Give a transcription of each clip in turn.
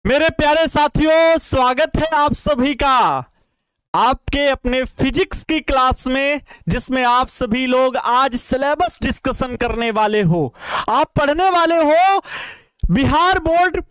मेरे प्यारे साथियों, स्वागत है आप सभी का आपके अपने फिजिक्स की क्लास में, जिसमें आप सभी लोग आज सिलेबस डिस्कशन करने वाले हो। आप पढ़ने वाले हो बिहार बोर्ड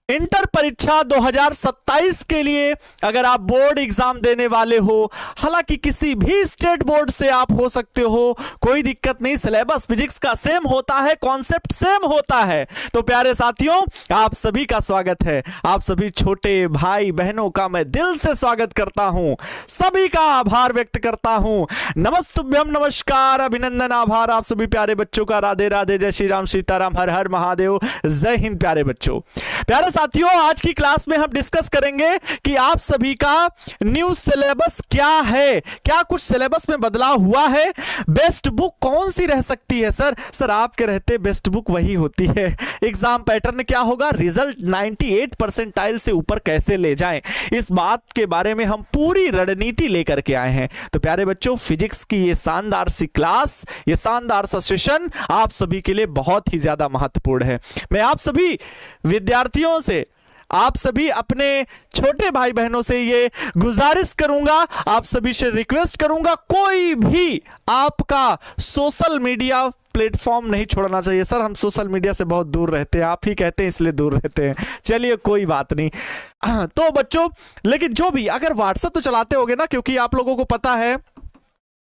इंटर परीक्षा 2027 के लिए। अगर आप बोर्ड एग्जाम देने वाले हो, हालांकि किसी भी स्टेट बोर्ड से आप हो सकते हो, कोई दिक्कत नहीं। सिलेबस फिजिक्स का सेम होता है, कॉन्सेप्ट सेम होता है। तो प्यारे साथियों, आप सभी का स्वागत है। आप सभी छोटे भाई बहनों का मैं दिल से स्वागत करता हूं, सभी का आभार व्यक्त करता हूं। नमस्तुभ्यम, नमस्कार, अभिनंदन, आभार आप सभी प्यारे बच्चों का। राधे राधे, जय श्री राम, सीताराम, हर हर महादेव, जय हिंद। प्यारे बच्चों, प्यारे साथियों, आज की क्लास में हम डिस्कस करेंगे कि आप सभी का न्यू सिलेबस क्या है, क्या कुछ सिलेबस में बदलाव हुआ है। बेस्ट बुक कौन सी रह सकती है? सर आपके रहते बेस्ट बुक वही होती है। एग्जाम पैटर्न क्या होगा, रिजल्ट 98 परसेंटाइल से ऊपर कैसे ले जाएं, इस बात के बारे में हम पूरी रणनीति लेकर के आए हैं। तो प्यारे बच्चों, फिजिक्स की ये शानदार सी क्लास, ये शानदार सा सेशन आप सभी के लिए बहुत ही ज्यादा महत्वपूर्ण है। मैं आप सभी विद्यार्थियों से, आप सभी अपने छोटे भाई बहनों से ये गुजारिश करूंगा, आप सभी से रिक्वेस्ट करूंगा, कोई भी आपका सोशल मीडिया प्लेटफॉर्म नहीं छोड़ना चाहिए। सर हम सोशल मीडिया से बहुत दूर रहते हैं, आप ही कहते हैं इसलिए दूर रहते हैं। चलिए कोई बात नहीं। तो बच्चों, लेकिन जो भी, अगर व्हाट्सएप तो चलाते होगे ना, क्योंकि आप लोगों को पता है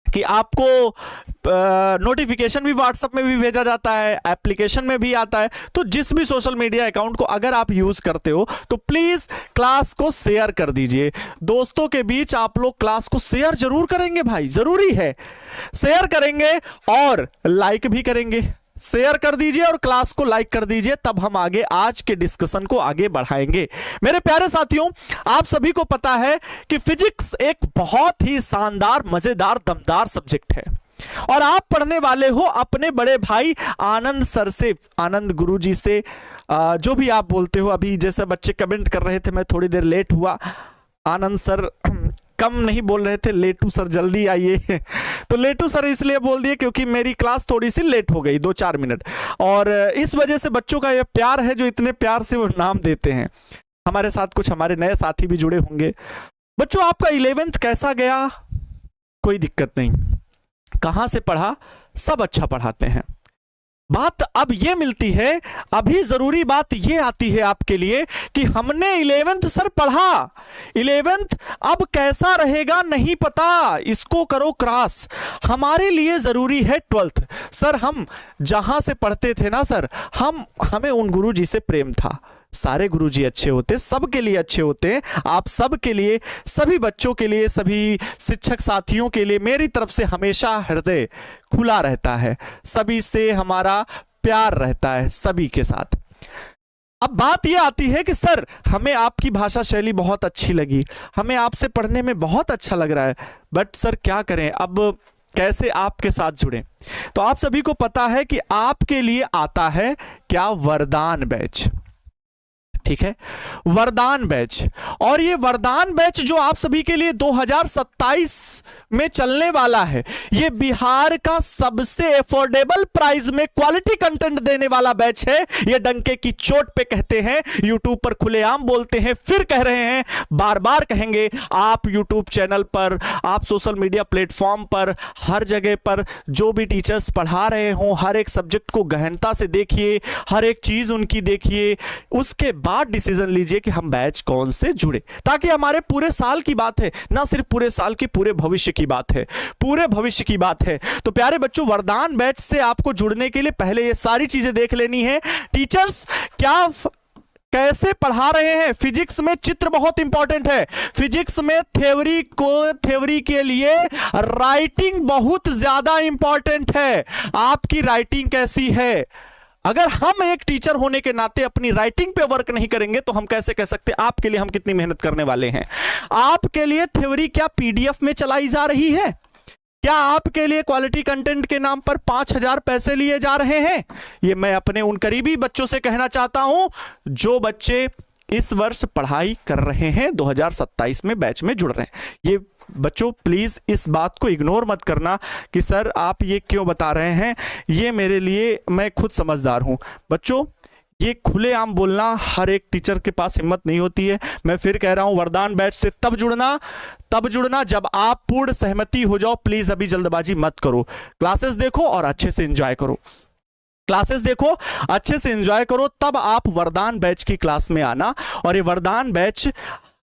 कि आपको नोटिफिकेशन भी व्हाट्सएप में भी भेजा जाता है, एप्लीकेशन में भी आता है। तो जिस भी सोशल मीडिया अकाउंट को अगर आप यूज करते हो तो प्लीज क्लास को शेयर कर दीजिए। दोस्तों के बीच आप लोग क्लास को शेयर जरूर करेंगे भाई, जरूरी है। शेयर करेंगे और लाइक भी करेंगे। शेयर कर दीजिए और क्लास को लाइक कर दीजिए, तब हम आगे आज के डिस्कशन को आगे बढ़ाएंगे। मेरे प्यारे साथियों, आप सभी को पता है कि फिजिक्स एक बहुत ही शानदार, मजेदार, दमदार सब्जेक्ट है और आप पढ़ने वाले हो अपने बड़े भाई आनंद सर से, आनंद गुरुजी से, जो भी आप बोलते हो। अभी जैसे बच्चे कमेंट कर रहे थे, मैं थोड़ी देर लेट हुआ। आनंद सर कम नहीं बोल रहे थे, लेटू सर जल्दी आइए। तो लेटू सर इसलिए बोल दिए क्योंकि मेरी क्लास थोड़ी सी लेट हो गई, 2-4 मिनट, और इस वजह से बच्चों का यह प्यार है जो इतने प्यार से वो नाम देते हैं। हमारे साथ कुछ हमारे नए साथी भी जुड़े होंगे। बच्चों, आपका 11th कैसा गया? कोई दिक्कत नहीं, कहां से पढ़ा, सब अच्छा पढ़ाते हैं। बात अब ये मिलती है, अभी जरूरी बात ये आती है आपके लिए कि हमने 11th सर पढ़ा, 11th अब कैसा रहेगा नहीं पता, इसको करो क्रॉस। हमारे लिए जरूरी है 12th। सर हम जहां से पढ़ते थे ना सर, हमें उन गुरुजी से प्रेम था। सारे गुरुजी अच्छे होते, सबके लिए अच्छे होते हैं। आप सबके लिए, सभी बच्चों के लिए, सभी शिक्षक साथियों के लिए मेरी तरफ से हमेशा हृदय खुला रहता है। सभी से हमारा प्यार रहता है, सभी के साथ। अब बात यह आती है कि सर हमें आपकी भाषा शैली बहुत अच्छी लगी, हमें आपसे पढ़ने में बहुत अच्छा लग रहा है, बट सर क्या करें, अब कैसे आपके साथ जुड़ें? तो आप सभी को पता है कि आपके लिए आता है क्या, वरदान बैच। ठीक है, वरदान बैच। और ये वरदान बैच जो आप सभी के लिए 2027 में चलने वाला है, ये बिहार का सबसे अफोर्डेबल प्राइस में क्वालिटी कंटेंट देने वाला बैच है। ये डंके की चोट पे कहते हैं, यूट्यूब पर खुलेआम बोलते हैं, फिर कह रहे हैं, बार बार कहेंगे। आप यूट्यूब चैनल पर, आप सोशल मीडिया प्लेटफॉर्म पर, हर जगह पर जो भी टीचर्स पढ़ा रहे हो, हर एक सब्जेक्ट को गहनता से देखिए, हर एक चीज उनकी देखिए, उसके बाद डिसीजन लीजिए कि हम बैच कौन से जुड़े, ताकि हमारे पूरे साल की बात है, ना सिर्फ पूरे साल की, पूरे भविष्य की बात है, पूरे भविष्य की बात है। तो प्यारे बच्चों, वरदान बैच से आपको जुड़ने के लिए पहले ये सारी चीजें देख लेनी है। टीचर्स क्या कैसे पढ़ा रहे हैं। फिजिक्स में चित्र बहुत इंपॉर्टेंट है। फिजिक्स में थ्योरी के लिए राइटिंग बहुत ज्यादा इंपॉर्टेंट है। आपकी राइटिंग कैसी है? अगर हम एक टीचर होने के नाते अपनी राइटिंग पे वर्क नहीं करेंगे तो हम कैसे कह सकते आपके लिए हम कितनी मेहनत करने वाले हैं। आपके लिए थ्योरी क्या पीडीएफ में चलाई जा रही है? क्या आपके लिए क्वालिटी कंटेंट के नाम पर 5000 पैसे लिए जा रहे हैं? ये मैं अपने उन करीबी बच्चों से कहना चाहता हूं जो बच्चे इस वर्ष पढ़ाई कर रहे हैं, 2027 में बैच में जुड़ रहे हैं। ये बच्चों प्लीज इस बात को इग्नोर मत करना कि सर आप ये क्यों बता रहे हैं, ये मेरे लिए, मैं खुद समझदार हूं। बच्चों ये खुलेआम बोलना हर एक टीचर के पास हिम्मत नहीं होती है। मैं फिर कह रहा हूं, वरदान बैच से तब जुड़ना जब आप पूर्ण सहमति हो जाओ। प्लीज अभी जल्दबाजी मत करो, क्लासेस देखो और अच्छे से एंजॉय करो, क्लासेस देखो अच्छे से एंजॉय करो, तब आप वरदान बैच की क्लास में आना। और ये वरदान बैच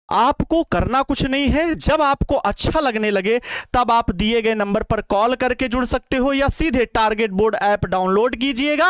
आपको करना कुछ नहीं है, जब आपको अच्छा लगने लगे तब आप दिए गए नंबर पर कॉल करके जुड़ सकते हो या सीधे टारगेट बोर्ड ऐप डाउनलोड कीजिएगा।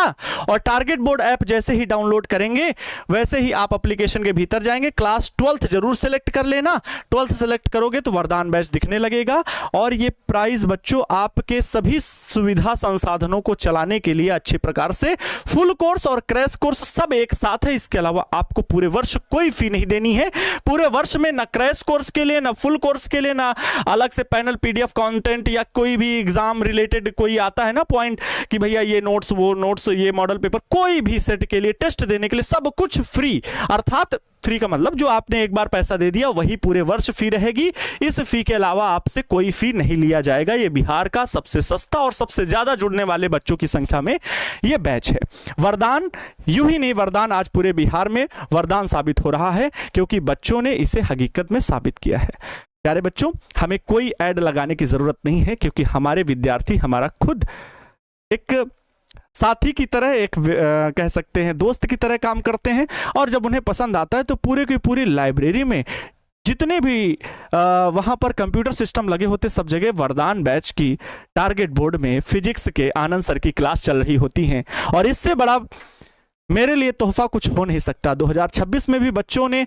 और टारगेट बोर्ड ऐप जैसे ही डाउनलोड करेंगे वैसे ही आप एप्लीकेशन के भीतर जाएंगे। क्लास 12th जरूर सेलेक्ट कर लेना, 12th सेलेक्ट करोगे तो वरदान बैच दिखने लगेगा। और ये प्राइस बच्चों आपके सभी सुविधा संसाधनों को चलाने के लिए अच्छे प्रकार से फुल कोर्स और क्रैश कोर्स सब एक साथ है। इसके अलावा आपको पूरे वर्ष कोई फी नहीं देनी है। पूरे वर्ष में ना क्रैश कोर्स के लिए, ना फुल कोर्स के लिए, ना अलग से पैनल पीडीएफ कंटेंट या कोई भी एग्जाम रिलेटेड कोई आता है ना पॉइंट कि भैया ये नोट्स वो नोट्स ये मॉडल पेपर, कोई भी सेट के लिए टेस्ट देने के लिए सब कुछ फ्री। अर्थात फ्री का मतलब जो आपने एक बार पैसा दे दिया वही पूरे वर्ष फी रहेगी। इस फी के अलावा आपसे कोई फी नहीं लिया जाएगा। ये बिहार का सबसे सस्ता और सबसे ज्यादा जुड़ने वाले बच्चों की संख्या में ये बैच है। वरदान यूं ही नहीं, वरदान आज पूरे बिहार में वरदान साबित हो रहा है क्योंकि बच्चों ने इसे हकीकत में साबित किया है। प्यारे बच्चों, हमें कोई ऐड लगाने की जरूरत नहीं है क्योंकि हमारे विद्यार्थी हमारा खुद एक साथी की तरह, एक कह सकते हैं दोस्त की तरह काम करते हैं। और जब उन्हें पसंद आता है तो पूरे की पूरी लाइब्रेरी में जितने भी वहां पर कंप्यूटर सिस्टम लगे होते सब जगह वरदान बैच की टारगेट बोर्ड में फिजिक्स के आनंद सर की क्लास चल रही होती हैं। और इससे बड़ा मेरे लिए तोहफा कुछ हो नहीं सकता। 2026 में भी बच्चों ने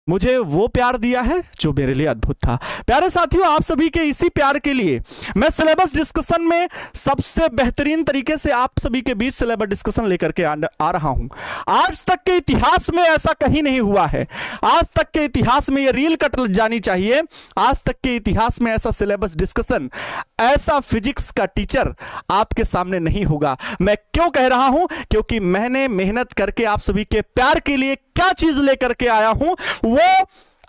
मुझे वो प्यार दिया है जो मेरे लिए अद्भुत था। प्यारे साथियों, आप सभी के इसी प्यार के लिए मैं सिलेबस डिस्कशन में सबसे बेहतरीन तरीके से आप सभी के बीच सिलेबस डिस्कशन लेकर के आ रहा हूं। आज तक के इतिहास में ऐसा कहीं नहीं हुआ है। आज तक के इतिहास में ये रील कट जानी चाहिए। आज तक के इतिहास में ऐसा सिलेबस डिस्कशन, ऐसा फिजिक्स का टीचर आपके सामने नहीं होगा। मैं क्यों कह रहा हूं? क्योंकि मैंने मेहनत करके आप सभी के प्यार के लिए क्या चीज लेकर के आया हूं वो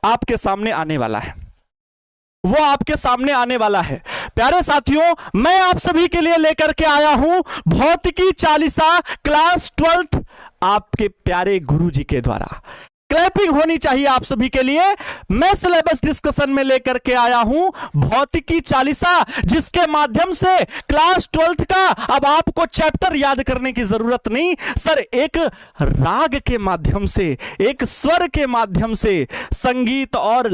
आपके सामने आने वाला है, वो आपके सामने आने वाला है। प्यारे साथियों, मैं आप सभी के लिए लेकर के आया हूं भौतिकी चालीसा क्लास 12th आपके प्यारे गुरुजी के द्वारा। क्लैपिंग होनी चाहिए आप सभी के लिए। मैं सिलेबस डिस्कशन में लेकर के आया हूं भौतिकी चालीसा, जिसके माध्यम से क्लास 12th का अब आपको चैप्टर याद करने की जरूरत नहीं। सर, एक राग के माध्यम से, एक स्वर के माध्यम से, संगीत और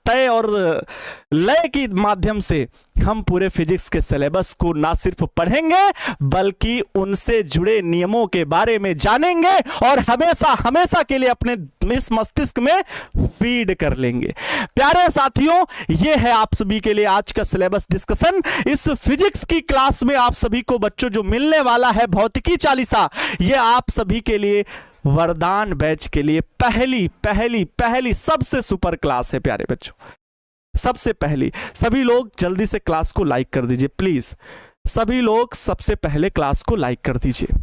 तय और लय के माध्यम से हम पूरे फिजिक्स के सिलेबस को ना सिर्फ पढ़ेंगे बल्कि उनसे जुड़े नियमों के बारे में जानेंगे और हमेशा हमेशा के लिए अपने इस मस्तिष्क में फीड कर लेंगे। प्यारे साथियों, यह है आप सभी के लिए आज का सिलेबस डिस्कशन। इस फिजिक्स की क्लास में आप सभी को बच्चों जो मिलने वाला है भौतिकी चालीसा, यह आप सभी के लिए वरदान बैच के लिए पहली पहली पहली सबसे सुपर क्लास है। प्यारे बच्चों, सबसे पहली, सभी लोग जल्दी से क्लास को लाइक कर दीजिए प्लीज। सभी लोग सबसे पहले क्लास को लाइक कर दीजिए,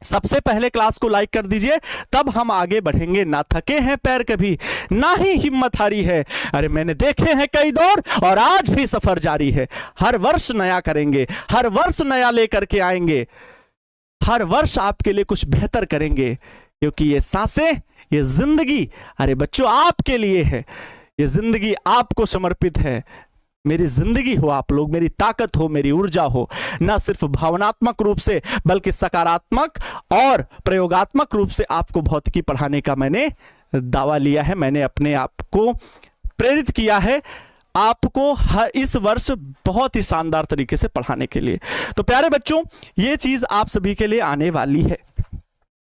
सबसे पहले क्लास को लाइक कर दीजिए, तब हम आगे बढ़ेंगे। ना थके हैं पैर कभी, ना ही हिम्मत हारी है। अरे मैंने देखे हैं कई दौर और आज भी सफर जारी है। हर वर्ष नया करेंगे, हर वर्ष नया लेकर के आएंगे, हर वर्ष आपके लिए कुछ बेहतर करेंगे, क्योंकि ये सांसें, ये जिंदगी, अरे बच्चों आपके लिए है। ये जिंदगी आपको समर्पित है। मेरी जिंदगी हो आप लोग, मेरी ताकत हो, मेरी ऊर्जा हो, ना सिर्फ भावनात्मक रूप से बल्कि सकारात्मक और प्रयोगात्मक रूप से आपको भौतिकी पढ़ाने का मैंने दावा लिया है। मैंने अपने आप को प्रेरित किया है आपको इस वर्ष बहुत ही शानदार तरीके से पढ़ाने के लिए। तो प्यारे बच्चों, ये चीज आप सभी के लिए आने वाली है,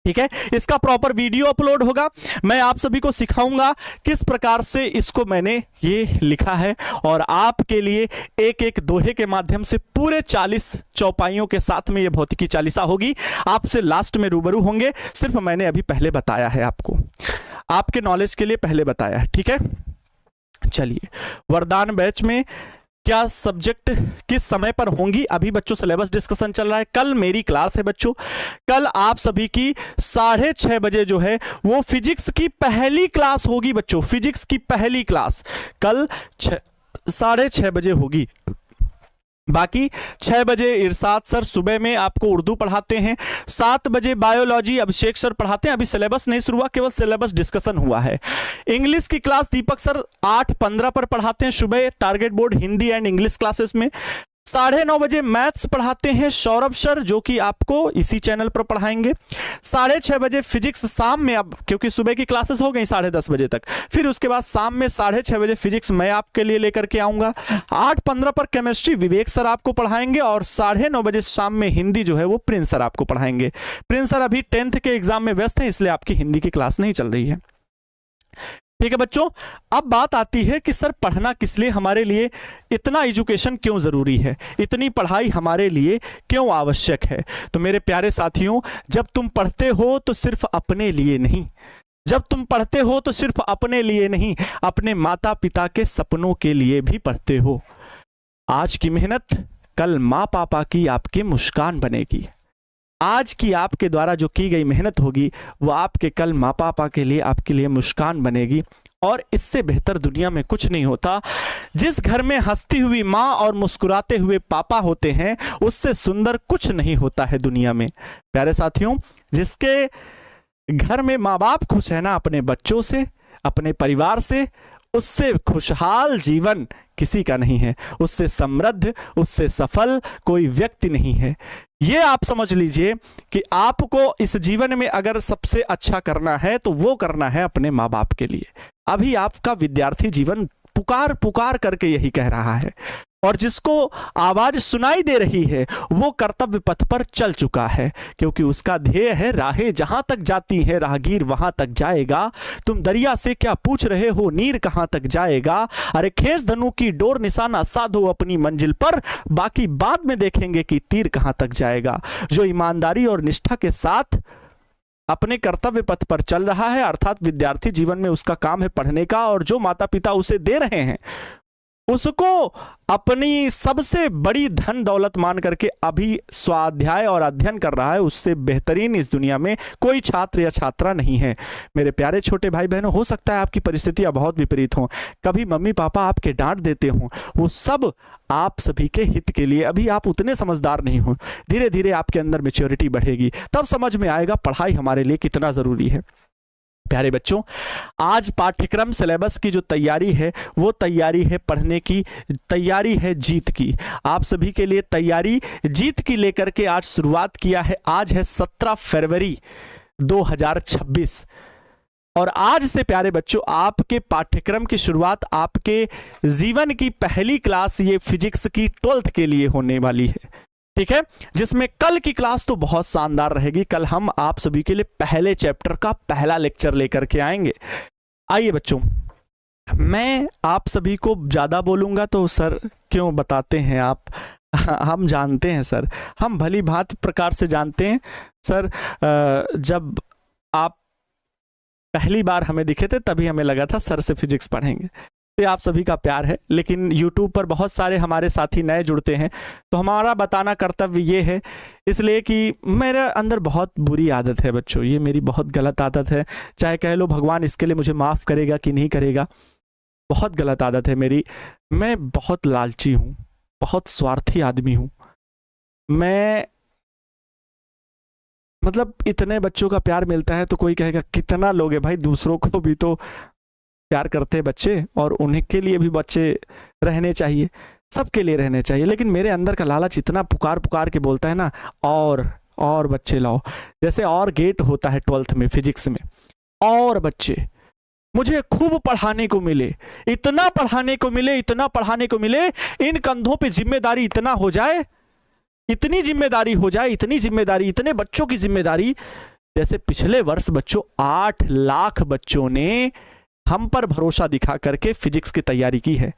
ठीक है। इसका प्रॉपर वीडियो अपलोड होगा। मैं आप सभी को सिखाऊंगा किस प्रकार से इसको मैंने ये लिखा है और आपके लिए एक एक दोहे के माध्यम से पूरे 40 चौपाइयों के साथ में ये भौतिकी चालीसा होगी। आपसे लास्ट में रूबरू होंगे। सिर्फ मैंने अभी पहले बताया है, आपको आपके नॉलेज के लिए पहले बताया है, ठीक है। चलिए, वरदान बैच में क्या सब्जेक्ट किस समय पर होंगी? अभी बच्चों सिलेबस डिस्कशन चल रहा है। कल मेरी क्लास है बच्चों, कल आप सभी की 6:30 बजे जो है वो फिजिक्स की पहली क्लास होगी बच्चों। फिजिक्स की पहली क्लास कल 6:30 बजे होगी। बाकी 6 बजे इरशाद सर सुबह में आपको उर्दू पढ़ाते हैं, 7 बजे बायोलॉजी अभिषेक सर पढ़ाते हैं, अभी सिलेबस नहीं शुरू हुआ, केवल सिलेबस डिस्कशन हुआ है। इंग्लिश की क्लास दीपक सर 8:15 पर पढ़ाते हैं सुबह, target board Hindi and English classes में। 9:30 बजे मैथ्स पढ़ाते हैं सौरभ सर, जो कि आपको इसी चैनल पर पढ़ाएंगे। 6:30 बजे फिजिक्स शाम में, अब क्योंकि सुबह की क्लासेस हो गई 10:30 बजे तक, फिर उसके बाद शाम में 6:30 बजे फिजिक्स मैं आपके लिए लेकर के आऊंगा। 8:15 पर केमिस्ट्री विवेक सर आपको पढ़ाएंगे और 9:30 बजे शाम में हिंदी जो है वो प्रिंस सर आपको पढ़ाएंगे। प्रिंस सर अभी 10th के एग्जाम में व्यस्त हैं, इसलिए आपकी हिंदी की क्लास नहीं चल रही है। ठीक है बच्चों, अब बात आती है कि सर पढ़ना किस लिए, हमारे लिए इतना एजुकेशन क्यों जरूरी है, इतनी पढ़ाई हमारे लिए क्यों आवश्यक है। तो मेरे प्यारे साथियों, जब तुम पढ़ते हो तो सिर्फ अपने लिए नहीं, जब तुम पढ़ते हो तो सिर्फ अपने लिए नहीं, अपने माता पिता के सपनों के लिए भी पढ़ते हो। आज की मेहनत कल माँ पापा की आपकी मुस्कान बनेगी। आज की आपके द्वारा जो की गई मेहनत होगी वो आपके कल माँ पापा के लिए, आपके लिए मुस्कान बनेगी। और इससे बेहतर दुनिया में कुछ नहीं होता। जिस घर में हंसती हुई माँ और मुस्कुराते हुए पापा होते हैं, उससे सुंदर कुछ नहीं होता है दुनिया में। प्यारे साथियों, जिसके घर में माँ बाप खुश है ना अपने बच्चों से, अपने परिवार से, उससे खुशहाल जीवन किसी का नहीं है, उससे समृद्ध, उससे सफल कोई व्यक्ति नहीं है। ये आप समझ लीजिए कि आपको इस जीवन में अगर सबसे अच्छा करना है तो वो करना है अपने माँ बाप के लिए। अभी आपका विद्यार्थी जीवन पुकार पुकार करके यही कह रहा है, और जिसको आवाज सुनाई दे रही है वो कर्तव्य पथ पर चल चुका है, क्योंकि उसका ध्येय है राहें जहां तक जाती है राहगीर वहां तक जाएगा। तुम दरिया से क्या पूछ रहे हो, नीर कहां तक जाएगा। अरे खेस धनु की डोर निशाना साधो अपनी मंजिल पर, बाकी बाद में देखेंगे कि तीर कहां तक जाएगा। जो ईमानदारी और निष्ठा के साथ अपने कर्तव्य पथ पर चल रहा है, अर्थात विद्यार्थी जीवन में उसका काम है पढ़ने का, और जो माता पिता उसे दे रहे हैं उसको अपनी सबसे बड़ी धन दौलत मान करके अभी स्वाध्याय और अध्ययन कर रहा है, उससे बेहतरीन इस दुनिया में कोई छात्र या छात्रा नहीं है। मेरे प्यारे छोटे भाई बहनों, हो सकता है आपकी परिस्थितियां बहुत विपरीत हों, कभी मम्मी पापा आपके डांट देते हों, वो सब आप सभी के हित के लिए। अभी आप उतने समझदार नहीं हो, धीरे धीरे आपके अंदर मैच्योरिटी बढ़ेगी, तब समझ में आएगा पढ़ाई हमारे लिए कितना जरूरी है। प्यारे बच्चों, आज पाठ्यक्रम सिलेबस की जो तैयारी है वो तैयारी है पढ़ने की, तैयारी है जीत की। आप सभी के लिए तैयारी जीत की लेकर के आज शुरुआत किया है। आज है 17 फरवरी 2026 और आज से प्यारे बच्चों आपके पाठ्यक्रम की शुरुआत, आपके जीवन की पहली क्लास ये फिजिक्स की 12th के लिए होने वाली है। ठीक है, जिसमें कल की क्लास तो बहुत शानदार रहेगी। कल हम आप सभी के लिए पहले चैप्टर का पहला लेक्चर लेकर के आएंगे। आइए बच्चों, मैं आप सभी को ज्यादा बोलूंगा तो सर क्यों बताते हैं आप, हम जानते हैं सर, हम भली भांति प्रकार से जानते हैं सर। जब आप पहली बार हमें दिखे थे तभी हमें लगा था सर से फिजिक्स पढ़ेंगे। ये आप सभी का प्यार है, लेकिन YouTube पर बहुत सारे हमारे साथी नए जुड़ते हैं, तो हमारा बताना कर्तव्य ये है, इसलिए कि मेरे अंदर बहुत बुरी आदत है बच्चों, ये मेरी बहुत गलत आदत है। चाहे कह लो भगवान इसके लिए मुझे माफ़ करेगा कि नहीं करेगा, बहुत गलत आदत है मेरी। मैं बहुत लालची हूँ, बहुत स्वार्थी आदमी हूँ। मैं मतलब इतने बच्चों का प्यार मिलता है तो कोई कहेगा कितना लोगे भाई, दूसरों को भी तो प्यार करते हैं बच्चे, और उन्हीं के लिए भी बच्चे रहने चाहिए, सबके लिए रहने चाहिए। लेकिन मेरे अंदर का लालच इतना पुकार पुकार के बोलता है ना, और बच्चे लाओ। जैसे और गेट होता है 12th में फिजिक्स में, और बच्चे मुझे खूब पढ़ाने को मिले, इतना पढ़ाने को मिले, इतना पढ़ाने को मिले, इन कंधों पे जिम्मेदारी इतना हो जाए, इतनी जिम्मेदारी हो जाए, इतनी जिम्मेदारी, इतने बच्चों की जिम्मेदारी। जैसे पिछले वर्ष बच्चों 8 लाख बच्चों ने हम पर भरोसा दिखा करके फिजिक्स की तैयारी की है।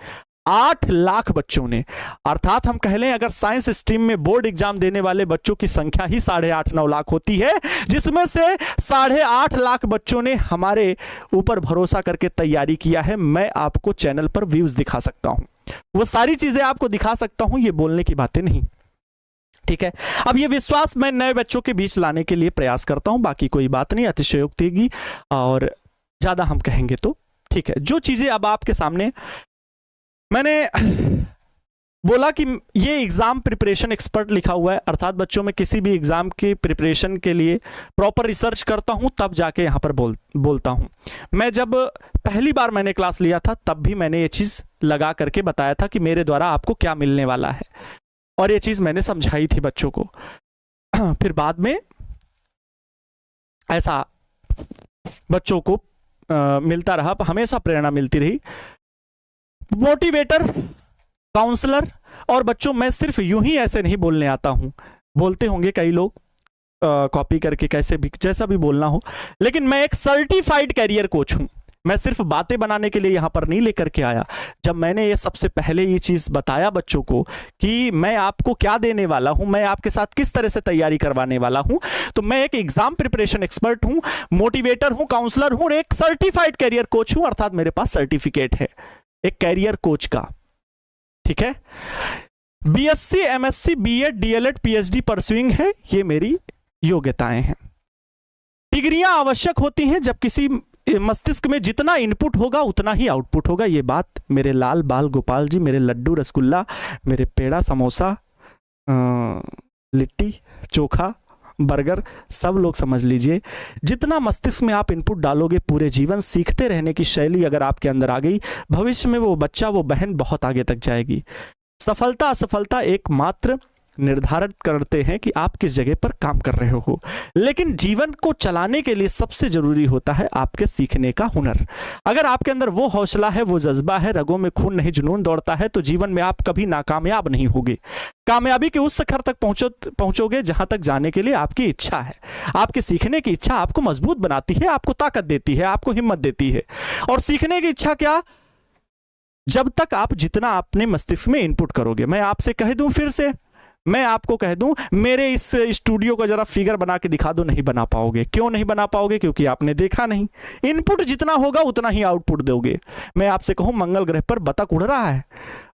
8 लाख बच्चों ने, अर्थात हम कह लें अगर साइंस स्ट्रीम में बोर्ड एग्जाम देने वाले बच्चों की संख्या ही 8.5-9 लाख होती है, जिसमें से 8.5 लाख बच्चों ने हमारे ऊपर भरोसा करके तैयारी किया है। मैं आपको चैनल पर व्यूज दिखा सकता हूं, वो सारी चीजें आपको दिखा सकता हूं, ये बोलने की बातें नहीं। ठीक है, अब ये विश्वास मैं नए बच्चों के बीच लाने के लिए प्रयास करता हूं, बाकी कोई बात नहीं, अतिशयोक्ति की और ज्यादा हम कहेंगे तो ठीक है। जो चीजें अब आपके सामने मैंने बोला कि ये एग्जाम प्रिपरेशन एक्सपर्ट लिखा हुआ है, अर्थात बच्चों में किसी भी एग्जाम की प्रिपरेशन के लिए प्रॉपर रिसर्च करता हूं तब जाके यहां पर बोलता हूं। मैं जब पहली बार मैंने क्लास लिया था तब भी मैंने ये चीज लगा करके बताया था कि मेरे द्वारा आपको क्या मिलने वाला है, और ये चीज मैंने समझाई थी बच्चों को। फिर बाद में ऐसा बच्चों को मिलता रहा, हमेशा प्रेरणा मिलती रही। मोटिवेटर, काउंसलर, और बच्चों मैं सिर्फ यूं ही ऐसे नहीं बोलने आता हूं, बोलते होंगे कई लोग कॉपी करके कैसे भी जैसा भी बोलना हो, लेकिन मैं एक सर्टिफाइड कैरियर कोच हूं। मैं सिर्फ बातें बनाने के लिए यहां पर नहीं लेकर के आया। जब मैंने ये सबसे पहले ये चीज बताया बच्चों को कि मैं आपको क्या देने वाला हूं, मैं आपके साथ किस तरह से तैयारी करवाने वाला हूं, तो मैं एक एग्जाम प्रिपरेशन एक्सपर्ट हूं, मोटिवेटर हूं, काउंसलर हूं, एक सर्टिफाइड कैरियर कोच हूं, अर्थात मेरे पास सर्टिफिकेट है एक कैरियर कोच का। ठीक है, BSc, MSc, BEd, DElEd, PhD pursuing है, ये मेरी योग्यताएं हैं। डिग्रियां आवश्यक होती हैं जब किसी मस्तिष्क में जितना इनपुट होगा उतना ही आउटपुट होगा। ये बात मेरे लाल बाल गोपाल जी, मेरे लड्डू रसगुल्ला, मेरे पेड़ा समोसा, लिट्टी चोखा, बर्गर, सब लोग समझ लीजिए। जितना मस्तिष्क में आप इनपुट डालोगे, पूरे जीवन सीखते रहने की शैली अगर आपके अंदर आ गई, भविष्य में वो बच्चा, वो बहन बहुत आगे तक जाएगी। सफलता असफलता एकमात्र निर्धारित करते हैं कि आप किस जगह पर काम कर रहे हो, लेकिन जीवन को चलाने के लिए सबसे जरूरी होता है आपके सीखने का हुनर। अगर आपके अंदर वो हौसला है, वो जज्बा है, रगों में खून नहीं जुनून दौड़ता है, तो जीवन में आप कभी नाकामयाब नहीं होगे। कामयाबी के उस शिखर तक पहुंचोगे जहां तक जाने के लिए आपकी इच्छा है। आपके सीखने की इच्छा आपको मजबूत बनाती है, आपको ताकत देती है, आपको हिम्मत देती है। और सीखने की इच्छा क्या? जब तक आप जितना अपने मस्तिष्क में इनपुट करोगे। मैं आपसे कह दूं, फिर से मैं आपको कह दूं, मेरे इस स्टूडियो को जरा फिगर बना के दिखा दो, नहीं बना पाओगे। क्यों नहीं बना पाओगे? क्योंकि आपने देखा नहीं। इनपुट जितना होगा उतना ही आउटपुट दोगे। मैं आपसे कहूं, मंगल ग्रह पर बतख उड़ रहा है,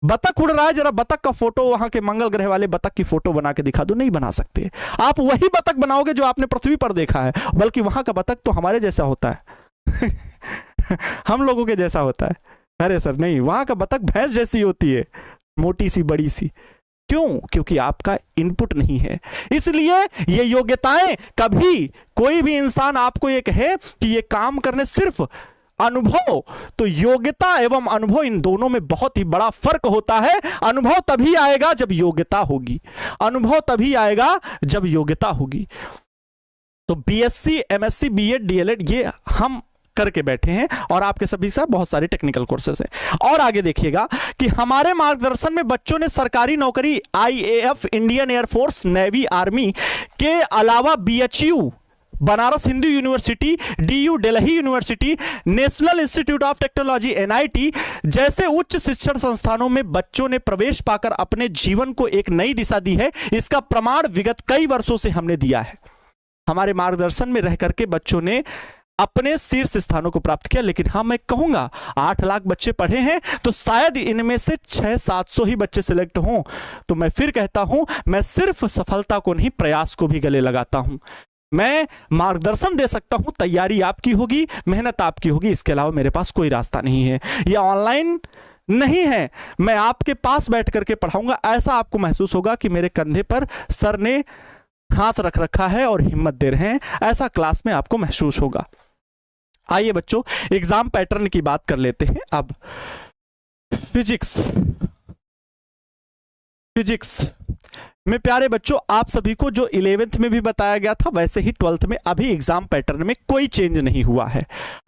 बतख उड़ रहा है, जरा बतख का फोटो, वहां के मंगल ग्रह वाले बतख की फोटो बना के दिखा दो, नहीं बना सकते। आप वही बतख बनाओगे जो आपने पृथ्वी पर देखा है, बल्कि वहां का बतख तो हमारे जैसा होता है हम लोगों के जैसा होता है। अरे सर नहीं, वहां का बतख भैंस जैसी होती है, मोटी सी, बड़ी सी। क्यों? क्योंकि आपका इनपुट नहीं है। इसलिए ये योग्यताएं, कभी कोई भी इंसान आपको ये कहे कि ये काम करने सिर्फ अनुभव, तो योग्यता एवं अनुभव, इन दोनों में बहुत ही बड़ा फर्क होता है। अनुभव तभी आएगा जब योग्यता होगी, अनुभव तभी आएगा जब योग्यता होगी। तो बीएससी, एमएससी, बीएड, डीएलएड ये हम करके बैठे हैं, और आपके सभी साथ बहुत सारे टेक्निकल कोर्सेज हैं। और आगे देखिएगा कि हमारे मार्गदर्शन में बच्चों ने सरकारी नौकरी, IAF, Indian air force, navy, army के अलावा BHU, Banaras Hindu university, DU, Delhi university, national institute of technology, NIT जैसे उच्च शिक्षण संस्थानों में बच्चों ने प्रवेश पाकर अपने जीवन को एक नई दिशा दी है। इसका प्रमाण विगत कई वर्षों से हमने दिया है। हमारे मार्गदर्शन में रह करके बच्चों ने अपने शीर्ष स्थानों को प्राप्त किया। लेकिन हाँ, मैं कहूंगा 8 लाख बच्चे पढ़े हैं, तो शायद इनमें से 600-700 ही बच्चे सिलेक्ट हों। तो मैं फिर कहता हूं, मैं सिर्फ सफलता को नहीं, प्रयास को भी गले लगाता हूं। मैं मार्गदर्शन दे सकता हूं, तैयारी आपकी होगी, मेहनत आपकी होगी, इसके अलावा मेरे पास कोई रास्ता नहीं है। यह ऑनलाइन नहीं है, मैं आपके पास बैठ करके पढ़ाऊंगा। ऐसा आपको महसूस होगा कि मेरे कंधे पर सर ने हाथ रख रखा है और हिम्मत दे रहे हैं, ऐसा क्लास में आपको महसूस होगा। आइए बच्चों, एग्जाम पैटर्न की बात कर लेते हैं। अब फिजिक्स में प्यारे बच्चों, आप सभी को जो 11th में भी बताया गया था, वैसे ही 12th में अभी एग्जाम पैटर्न में कोई चेंज नहीं हुआ है।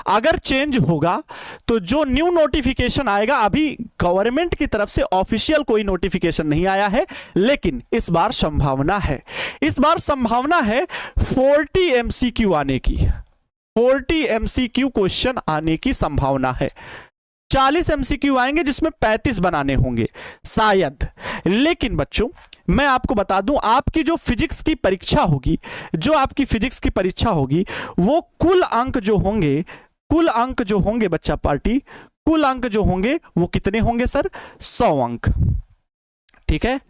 अगर चेंज होगा तो जो न्यू नोटिफिकेशन आएगा, अभी गवर्नमेंट की तरफ से ऑफिशियल कोई नोटिफिकेशन नहीं आया है, लेकिन इस बार संभावना है, 40 MCQ आने की, 40 MCQ क्वेश्चन आने की संभावना है। 40 MCQ आएंगे जिसमें 35 बनाने होंगे शायद। लेकिन बच्चों मैं आपको बता दूं, आपकी जो फिजिक्स की परीक्षा होगी, वो कुल अंक जो होंगे बच्चा पार्टी, कुल अंक जो होंगे वो कितने होंगे सर? 100 अंक। ठीक है,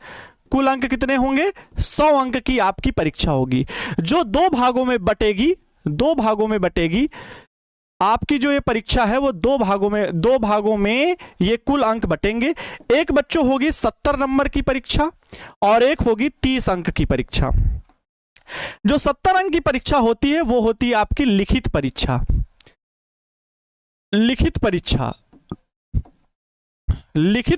कुल अंक कितने होंगे? 100 अंक की आपकी परीक्षा होगी, जो 2 भागों में बटेगी। आपकी जो ये परीक्षा है वो दो भागों में ये कुल अंक बटेंगे। एक बच्चों होगी 70 नंबर की परीक्षा और एक होगी 30 अंक की परीक्षा। जो 70 अंक की परीक्षा होती है वो होती है आपकी लिखित परीक्षा। लिखित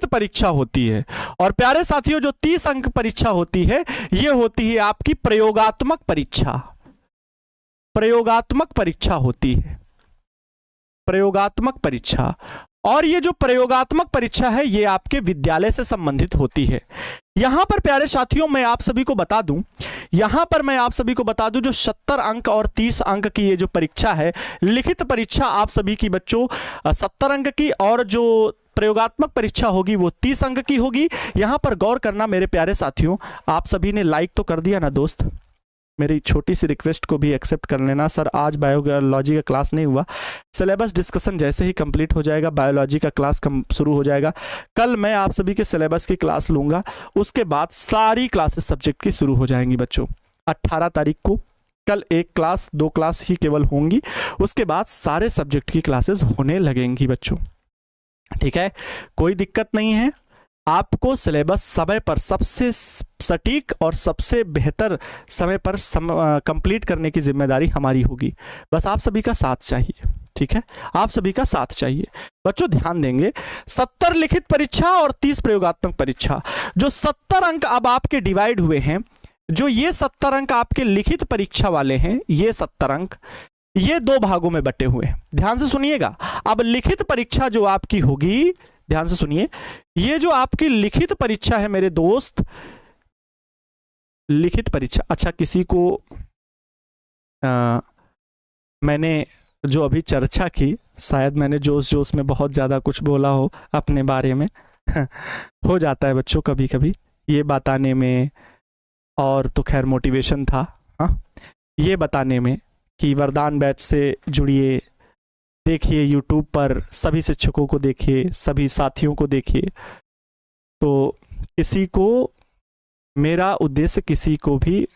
परीक्षा होती है। और प्यारे साथियों, जो 30 अंक परीक्षा होती है ये होती है आपकी प्रयोगात्मक परीक्षा। प्रयोगात्मक परीक्षा होती है, प्रयोगात्मक परीक्षा। और ये जो प्रयोगात्मक परीक्षा है ये आपके विद्यालय से संबंधित होती है। यहां पर प्यारे साथियों मैं आप सभी को बता दूं, जो 70 अंक और 30 अंक की ये जो परीक्षा है, लिखित परीक्षा आप सभी की बच्चों 70 अंक की और जो प्रयोगात्मक परीक्षा होगी वो 30 अंक की होगी। यहां पर गौर करना मेरे प्यारे साथियों, आप सभी ने लाइक तो कर दिया ना दोस्त, मेरी छोटी सी रिक्वेस्ट को भी एक्सेप्ट कर लेना। सर आज बायोलॉजी का क्लास नहीं हुआ, सिलेबस डिस्कशन जैसे ही कंप्लीट हो जाएगा बायोलॉजी का क्लास शुरू हो जाएगा। कल मैं आप सभी के सिलेबस की क्लास लूंगा, उसके बाद सारी क्लासेस सब्जेक्ट की शुरू हो जाएंगी बच्चों। 18 तारीख को कल 1 क्लास 2 क्लास ही केवल होंगी, उसके बाद सारे सब्जेक्ट की क्लासेस होने लगेंगी बच्चों। ठीक है, कोई दिक्कत नहीं है। आपको सिलेबस समय पर सबसे सटीक और सबसे बेहतर समय पर कंप्लीट करने की जिम्मेदारी हमारी होगी। बस आप सभी का साथ चाहिए। ठीक है, आप सभी का साथ चाहिए बच्चों। ध्यान देंगे, 70 लिखित परीक्षा और 30 प्रयोगात्मक परीक्षा। जो 70 अंक अब आपके डिवाइड हुए हैं, जो ये 70 अंक आपके लिखित परीक्षा वाले हैं, ये 70 अंक ये 2 भागों में बटे हुए हैं। ध्यान से सुनिएगा। अब लिखित परीक्षा जो आपकी होगी, ध्यान से सुनिए, ये जो आपकी लिखित परीक्षा है मेरे दोस्त, लिखित परीक्षा, अच्छा किसी को मैंने जो अभी चर्चा की, शायद मैंने जोश जोश में बहुत ज़्यादा कुछ बोला हो अपने बारे में हो जाता है बच्चों कभी कभी ये बताने में, और तो खैर मोटिवेशन था हाँ ये बताने में कि वरदान बैच से जुड़िए, देखिए यूट्यूब पर सभी शिक्षकों को देखिए, सभी साथियों को देखिए। तो किसी को, मेरा उद्देश्य किसी को भी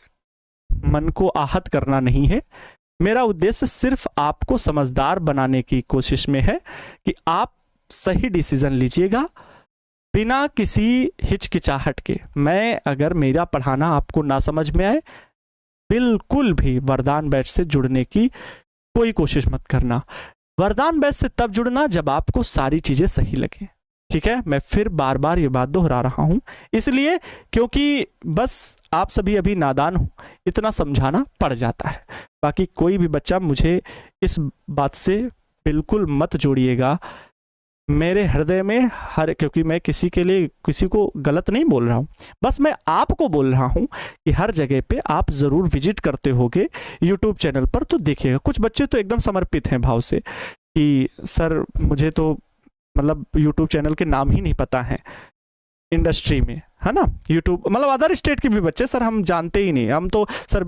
मन को आहत करना नहीं है, मेरा उद्देश्य सिर्फ आपको समझदार बनाने की कोशिश में है कि आप सही डिसीजन लीजिएगा बिना किसी हिचकिचाहट के। मैं अगर मेरा पढ़ाना आपको ना समझ में आए, बिल्कुल भी वरदान बैच से जुड़ने की कोई कोशिश मत करना। वरदान बैच से तब जुड़ना जब आपको सारी चीजें सही लगे। ठीक है, मैं फिर बार बार ये बात दोहरा रहा हूं, इसलिए क्योंकि बस आप सभी अभी नादान हो, इतना समझाना पड़ जाता है। बाकी कोई भी बच्चा मुझे इस बात से बिल्कुल मत जोड़िएगा मेरे हृदय में, क्योंकि मैं किसी के लिए किसी को गलत नहीं बोल रहा हूं, बस मैं आपको बोल रहा हूं कि हर जगह पे आप जरूर विजिट करते होगे यूट्यूब चैनल पर, तो देखिएगा। कुछ बच्चे तो एकदम समर्पित हैं भाव से कि सर मुझे तो मतलब यूट्यूब चैनल के नाम ही नहीं पता है इंडस्ट्री में, है ना। यूट्यूब मतलब अदर स्टेट के भी बच्चे, सर हम जानते ही नहीं, हम तो सर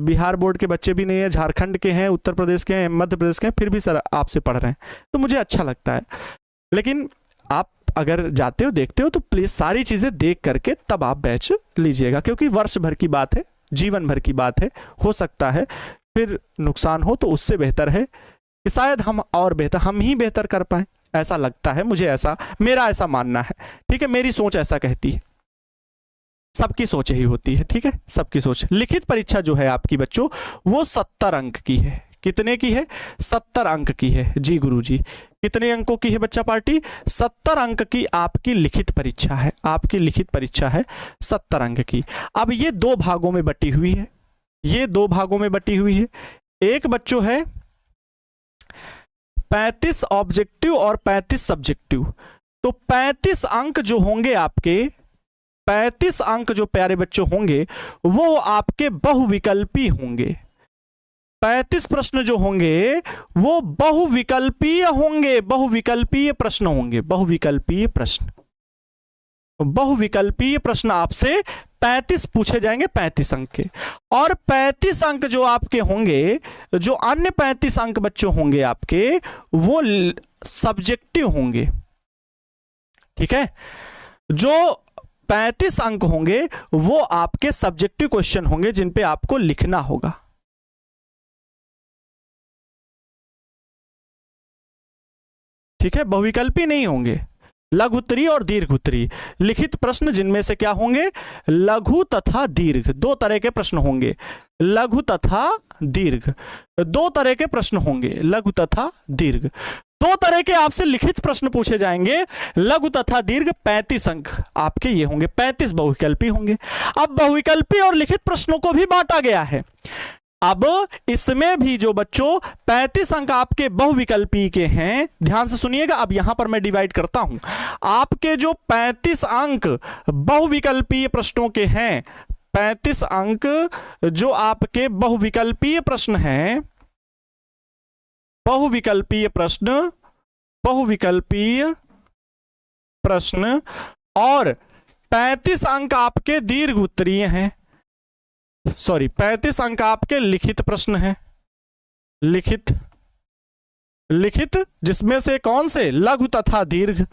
बिहार बोर्ड के बच्चे भी नहीं है, झारखंड के हैं, उत्तर प्रदेश के हैं, मध्य प्रदेश के हैं, फिर भी सर आपसे पढ़ रहे हैं, तो मुझे अच्छा लगता है। लेकिन आप अगर जाते हो देखते हो तो प्लीज सारी चीजें देख करके तब आप बैच लीजिएगा, क्योंकि वर्ष भर की बात है, जीवन भर की बात है, हो सकता है फिर नुकसान हो, तो उससे बेहतर है कि शायद हम और बेहतर, हम ही बेहतर कर पाए, ऐसा लगता है मुझे, ऐसा मेरा ऐसा मानना है। ठीक है, मेरी सोच ऐसा कहती है, सबकी सोच ही होती है। ठीक है, सबकी सोच। लिखित परीक्षा जो है आपकी बच्चों वो 70 अंक की है। कितने की है? 70 अंक की है। जी गुरुजी, कितने अंकों की है बच्चा पार्टी? 70 अंक की आपकी लिखित परीक्षा है। आपकी लिखित परीक्षा है 70 अंक की। अब ये 2 भागों में बटी हुई है, ये 2 भागों में बटी हुई है। एक बच्चों है 35 ऑब्जेक्टिव और 35 सब्जेक्टिव। तो 35 अंक जो होंगे आपके, 35 अंक जो प्यारे बच्चों होंगे वो आपके बहुविकल्पी होंगे। 35 प्रश्न जो होंगे वो बहुविकल्पीय होंगे, बहुविकल्पीय प्रश्न होंगे, बहुविकल्पीय प्रश्न। बहुविकल्पीय प्रश्न आपसे 35 पूछे जाएंगे 35 अंक के। और 35 अंक जो आपके होंगे, जो अन्य 35 अंक बच्चों होंगे आपके, वो सब्जेक्टिव होंगे। ठीक है, जो 35 अंक होंगे वो आपके सब्जेक्टिव क्वेश्चन होंगे जिन पे आपको लिखना होगा। ठीक है, बहुविकल्पी नहीं होंगे, लघु उत्तरीय और दीर्घ उत्तरीय। लिखित प्रश्न जिनमें से क्या होंगे, लघु तथा दीर्घ, दो तरह के प्रश्न होंगे, लघु तथा दीर्घ, दो तरह के प्रश्न होंगे, लघु तथा दीर्घ, दो तरह के आपसे लिखित प्रश्न पूछे जाएंगे, लघु तथा दीर्घ। 35 अंक आपके ये होंगे, 35 बहुविकल्पी होंगे। अब बहुविकल्पी और लिखित प्रश्नों को भी बांटा गया है। अब इसमें भी जो बच्चों 35 अंक आपके बहुविकल्पी के हैं, ध्यान से सुनिएगा, अब यहां पर मैं डिवाइड करता हूं। आपके जो 35 अंक बहुविकल्पीय प्रश्नों के हैं, 35 अंक जो आपके बहुविकल्पीय प्रश्न हैं, बहुविकल्पीय प्रश्न, बहुविकल्पीय प्रश्न, और 35 अंक आपके दीर्घ उत्तरीय हैं, सॉरी 35 अंक आपके लिखित प्रश्न हैं, लिखित, लिखित जिसमें से कौन से, लघु तथा दीर्घ,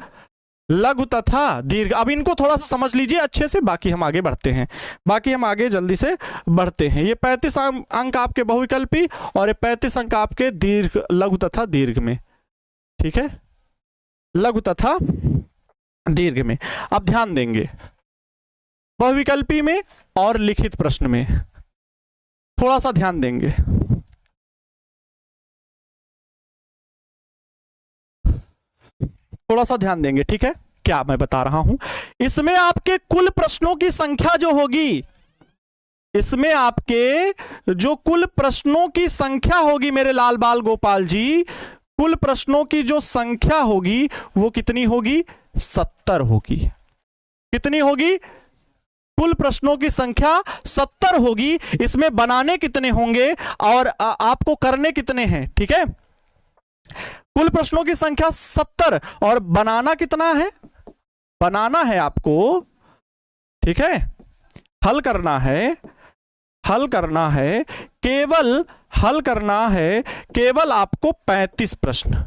लघु तथा दीर्घ। अब इनको थोड़ा सा समझ लीजिए अच्छे से, बाकी हम आगे बढ़ते हैं, बाकी हम आगे जल्दी से बढ़ते हैं। ये 35 अंक आपके बहुविकल्पी और ये 35 अंक आपके दीर्घ, लघु तथा दीर्घ में, ठीक है, लघु तथा दीर्घ में। अब ध्यान देंगे बहुविकल्पी में और लिखित प्रश्न में थोड़ा सा ध्यान देंगे। थोड़ा सा ध्यान देंगे, ठीक है, क्या मैं बता रहा हूं। इसमें आपके कुल प्रश्नों की संख्या जो होगी, इसमें आपके जो कुल प्रश्नों की संख्या होगी मेरे लाल बाल गोपाल जी, कुल प्रश्नों की जो संख्या होगी वो कितनी होगी, 70 होगी। कितनी होगी, कुल प्रश्नों की संख्या 70 होगी। इसमें बनाने कितने होंगे और आपको करने कितने हैं, ठीक है। कुल प्रश्नों की संख्या 70 और बनाना कितना है, बनाना है आपको, ठीक है, हल करना है, हल करना है, केवल हल करना है, केवल आपको 35 प्रश्न,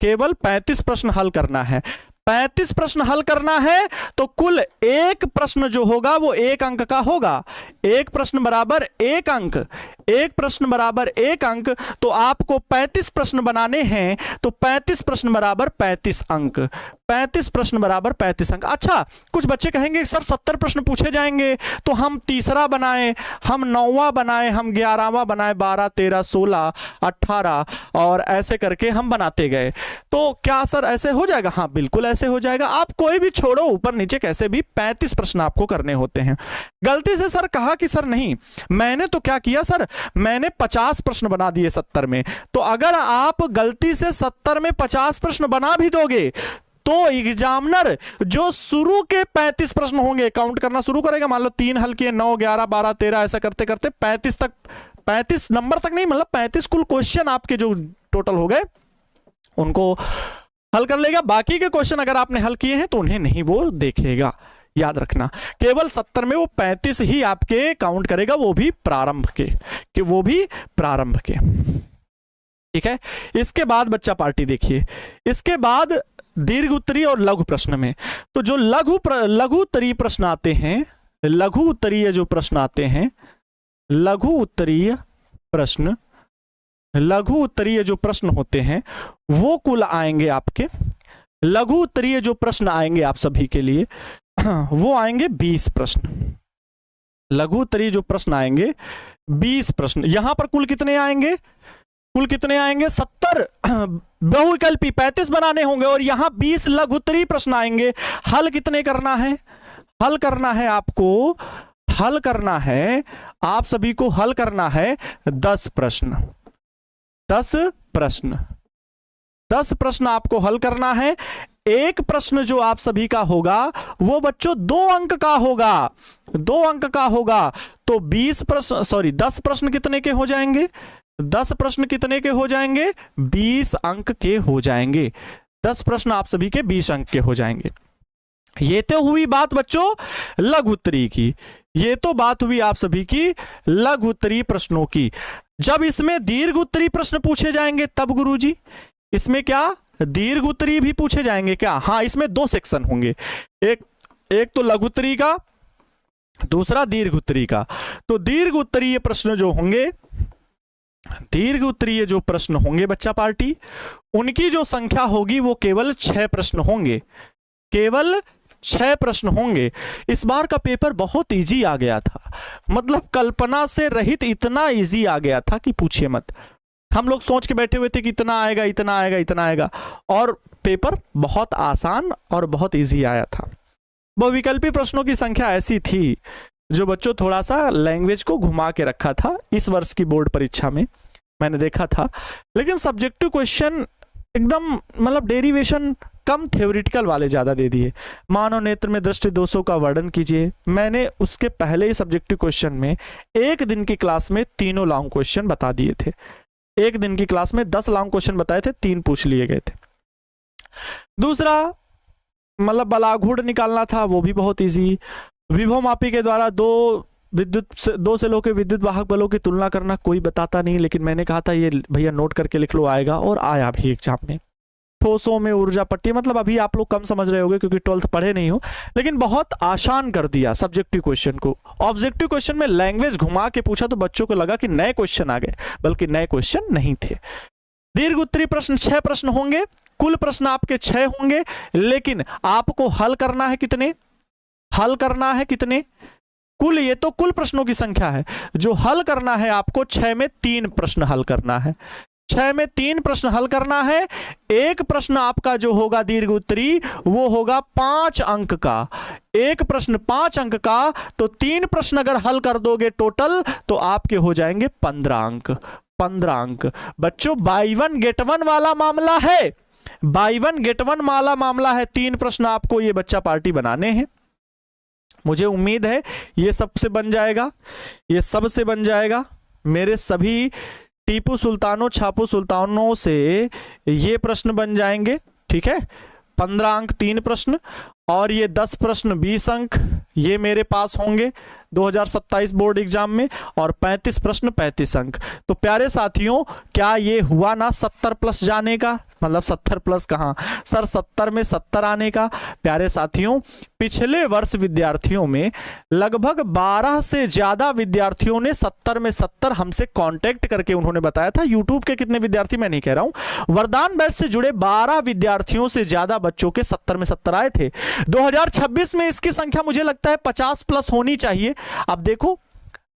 केवल 35 प्रश्न हल करना है। 35 प्रश्न हल करना है तो कुल एक प्रश्न जो होगा वो 1 अंक का होगा। एक प्रश्न बराबर 1 अंक, एक प्रश्न बराबर 1 अंक, तो आपको 35 प्रश्न बनाने हैं तो 35 प्रश्न बराबर 35 अंक, 35 प्रश्न बराबर 35 अंक। अच्छा, कुछ बच्चे कहेंगे सर 70 प्रश्न पूछे जाएंगे तो हम तीसरा बनाएं, हम 9वां बनाएं, हम 11वां बनाएं, 12, 13, 16, 18 और ऐसे करके हम बनाते गए, तो क्या सर ऐसे हो जाएगा? हाँ बिल्कुल ऐसे हो जाएगा। आप कोई भी छोड़ो, ऊपर नीचे कैसे भी 35 प्रश्न आपको करने होते हैं। गलती से सर कहा कि सर नहीं, मैंने तो क्या किया सर, मैंने 50 प्रश्न बना दिए 70 में। तो अगर आप गलती से 70 में 50 प्रश्न बना भी दोगे तो एग्जामिनर जो शुरू के 35 प्रश्न होंगे काउंट करना शुरू करेगा। मान लो 3 हल किए, 9, 11, 12, 13 ऐसा करते करते 35 तक, 35 नंबर तक नहीं, मतलब 35 कुल क्वेश्चन आपके जो टोटल हो गए उनको हल कर लेगा। बाकी के क्वेश्चन अगर आपने हल किए हैं तो उन्हें नहीं वो देखेगा। याद रखना, केवल 70 में वो 35 ही आपके काउंट करेगा, वो भी प्रारंभ के, कि वो भी प्रारंभ के, ठीक है। इसके बाद बच्चा पार्टी देखिए, इसके बाद दीर्घ उत्तरीय और लघु प्रश्न में, तो जो लघु उत्तरीय प्रश्न आते हैं, लघु उत्तरीय जो प्रश्न आते हैं, लघु उत्तरीय प्रश्न, लघु उत्तरीय जो प्रश्न होते हैं वो कुल आएंगे आपके, लघु उत्तरीय जो प्रश्न आएंगे आप सभी के लिए वो आएंगे 20 प्रश्न। लघु उत्तरीय जो प्रश्न आएंगे 20 प्रश्न। यहां पर कुल कितने आएंगे, कुल कितने आएंगे 70 बहुविकल्पी 35 बनाने होंगे और यहां 20 लघु उत्तरीय प्रश्न आएंगे। हल कितने करना है, हल करना है आपको, हल करना है आप सभी को, हल करना है 10 प्रश्न, 10 प्रश्न, 10 प्रश्न आपको हल करना है। एक प्रश्न जो आप सभी का होगा वो बच्चों 2 अंक का होगा, 2 अंक का होगा। तो 20 प्रश्न, सॉरी 10 प्रश्न कितने के हो जाएंगे, 10 प्रश्न कितने के हो जाएंगे, 20 अंक के हो जाएंगे। 10 प्रश्न आप सभी के 20 अंक के हो जाएंगे। ये तो हुई बात बच्चों लघु उत्तरीय की, ये तो बात हुई आप सभी की लघु उत्तरीय प्रश्नों की। जब इसमें दीर्घ उत्तरीय प्रश्न पूछे जाएंगे तब गुरुजी, इसमें क्या दीर्घ उत्तरीय भी पूछे जाएंगे क्या? हाँ, इसमें 2 सेक्शन होंगे, एक तो लघु उत्तरीय का, दूसरा दीर्घ उत्तरीय का। तो दीर्घ उत्तरीय प्रश्न जो होंगे दीर्घ उत्तरीय जो प्रश्न होंगे बच्चा पार्टी, उनकी जो संख्या होगी वो केवल 6 प्रश्न होंगे, केवल 6 प्रश्न होंगे। इस बार का पेपर बहुत इजी आ गया था, मतलब कल्पना से रहित इतना इजी आ गया था कि पूछिए मत। हम लोग सोच के बैठे हुए थे कि इतना आएगा इतना आएगा इतना आएगा, और पेपर बहुत आसान और बहुत इजी आया था। बहुविकल्पी प्रश्नों की संख्या ऐसी थी जो बच्चों थोड़ा सा लैंग्वेज को घुमा के रखा था इस वर्ष की बोर्ड परीक्षा में, मैंने देखा था। लेकिन सब्जेक्टिव क्वेश्चन एकदम मतलब डेरिवेशन कम, थ्योरेटिकल वाले ज़्यादा दे दिए। मानव नेत्र में दृष्टि दोषों का वर्णन कीजिए, मैंने उसके पहले ही सब्जेक्टिव क्वेश्चन में एक दिन की क्लास में तीनों लॉन्ग क्वेश्चन बता दिए थे। एक दिन की क्लास में 10 लॉन्ग क्वेश्चन बताए थे, 3 पूछ लिए गए थे। दूसरा मतलब बलाघूड़ निकालना था, वो भी बहुत ईजी। विभव मापी के द्वारा दो सेलों के विद्युत वाहक बलों की तुलना करना, कोई बताता नहीं, लेकिन मैंने कहा था ये भैया नोट करके लिख लो, आएगा, और आया भी एग्जाम में। ठोसों में ऊर्जा पट्टी, मतलब अभी आप लोग कम समझ रहे होंगे क्योंकि 12th पढ़े नहीं हो, लेकिन बहुत आसान कर दिया सब्जेक्टिव क्वेश्चन को। ऑब्जेक्टिव क्वेश्चन में लैंग्वेज घुमा के पूछा तो बच्चों को लगा कि नए क्वेश्चन आ गए, बल्कि नए क्वेश्चन नहीं थे। दीर्घ उत्तरीय प्रश्न 6 प्रश्न होंगे, कुल प्रश्न आपके 6 होंगे, लेकिन आपको हल करना है कितने? हल करना है कितने? कुल, ये तो कुल प्रश्नों की संख्या है, जो हल करना है आपको 6 में 3 प्रश्न हल करना है। 6 में 3 प्रश्न हल करना है। एक प्रश्न आपका जो होगा दीर्घ उत्तरी वो होगा 5 अंक का, एक प्रश्न 5 अंक का, तो 3 प्रश्न अगर हल कर दोगे टोटल तो आपके हो जाएंगे 15 अंक। 15 अंक बच्चों, बाई वन गेट वन वाला मामला है, बाई वन गेट वन वाला मामला है। 3 प्रश्न आपको ये बच्चा पार्टी बनाने हैं। मुझे उम्मीद है ये सबसे बन जाएगा, ये सबसे बन जाएगा। मेरे सभी टीपू सुल्तानों छापू सुल्तानों से ये प्रश्न बन जाएंगे, ठीक है। 15 अंक 3 प्रश्न, और ये 10 प्रश्न 20 अंक ये मेरे पास होंगे 2027 बोर्ड एग्जाम में, और 35 प्रश्न 35 अंक। तो प्यारे साथियों, क्या ये हुआ ना 70 प्लस जाने का? मतलब 70 प्लस कहाँ सर, 70 में 70 आने का। प्यारे साथियों, पिछले वर्ष विद्यार्थियों में लगभग 12 से ज्यादा विद्यार्थियों ने 70 में 70 हमसे कांटेक्ट करके उन्होंने बताया था। यूट्यूब के कितने विद्यार्थी मैं नहीं कह रहा हूं, वरदान बैच से जुड़े 12 विद्यार्थियों से ज्यादा बच्चों के 70 में 70 आए थे। 2026 में इसकी संख्या मुझे लगता है 50 प्लस होनी चाहिए। अब देखो,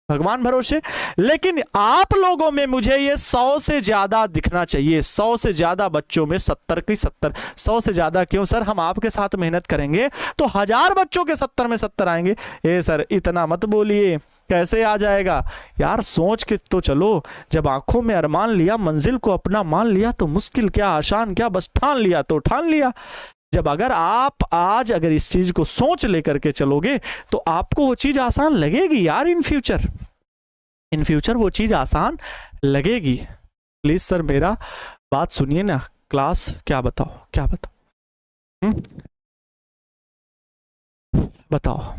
भगवान भरोसे, लेकिन आप लोगों में मुझे ये 100 से ज्यादा दिखना चाहिए। 100 से ज्यादा बच्चों में 70 की 70। 100 से ज्यादा क्यों सर, हम आपके साथ मेहनत करेंगे तो 1000 बच्चों के 70 में 70 आएंगे। ए सर इतना मत बोलिए, कैसे आ जाएगा यार, सोच के तो चलो। जब आंखों में अरमान लिया, मंजिल को अपना मान लिया, तो मुश्किल क्या आसान क्या, बस ठान लिया तो ठान लिया। जब अगर आप आज अगर इस चीज को सोच लेकर के चलोगे तो आपको वो चीज आसान लगेगी यार। इन फ्यूचर वो चीज आसान लगेगी। प्लीज सर मेरा बात सुनिए ना, क्लास क्या बताओ बताओ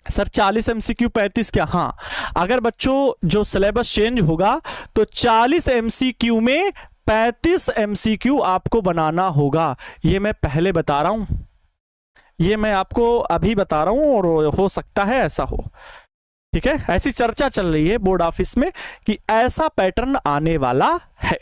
सर 40 MCQ 35 क्या? हाँ, अगर बच्चों जो सिलेबस चेंज होगा तो 40 MCQ में 35 MCQ आपको बनाना होगा। ये मैं पहले बता रहा हूं, ये मैं आपको अभी बता रहा हूं, और हो सकता है ऐसा हो, ठीक है। ऐसी चर्चा चल रही है बोर्ड ऑफिस में कि ऐसा पैटर्न आने वाला है,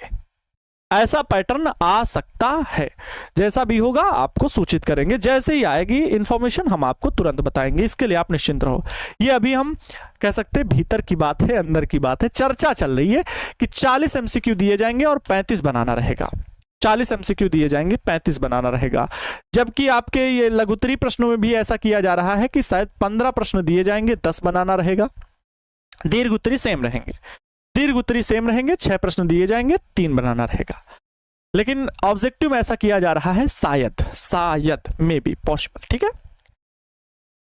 ऐसा पैटर्न आ सकता है। जैसा भी होगा आपको सूचित करेंगे, जैसे ही आएगी इंफॉर्मेशन हम आपको तुरंत बताएंगे। इसके लिए आप निश्चिंत रहो। ये अभी हम कह सकते हैं भीतर की बात है, अंदर की बात है। चर्चा चल रही है कि 40 MCQ दिए जाएंगे और 35 बनाना रहेगा। 40 MCQ दिए जाएंगे, 35 बनाना रहेगा। जबकि आपके ये लघुत्तरी प्रश्नों में भी ऐसा किया जा रहा है कि शायद 15 प्रश्न दिए जाएंगे, 10 बनाना रहेगा। दीर्घ उत्तरी सेम रहेंगे, दीर्घ उत्तरी सेम रहेंगे, 6 प्रश्न दिए जाएंगे, 3 बनाना रहेगा। लेकिन ऑब्जेक्टिव में ऐसा किया जा रहा है, शायद मे बी पॉसिबल। ठीक है,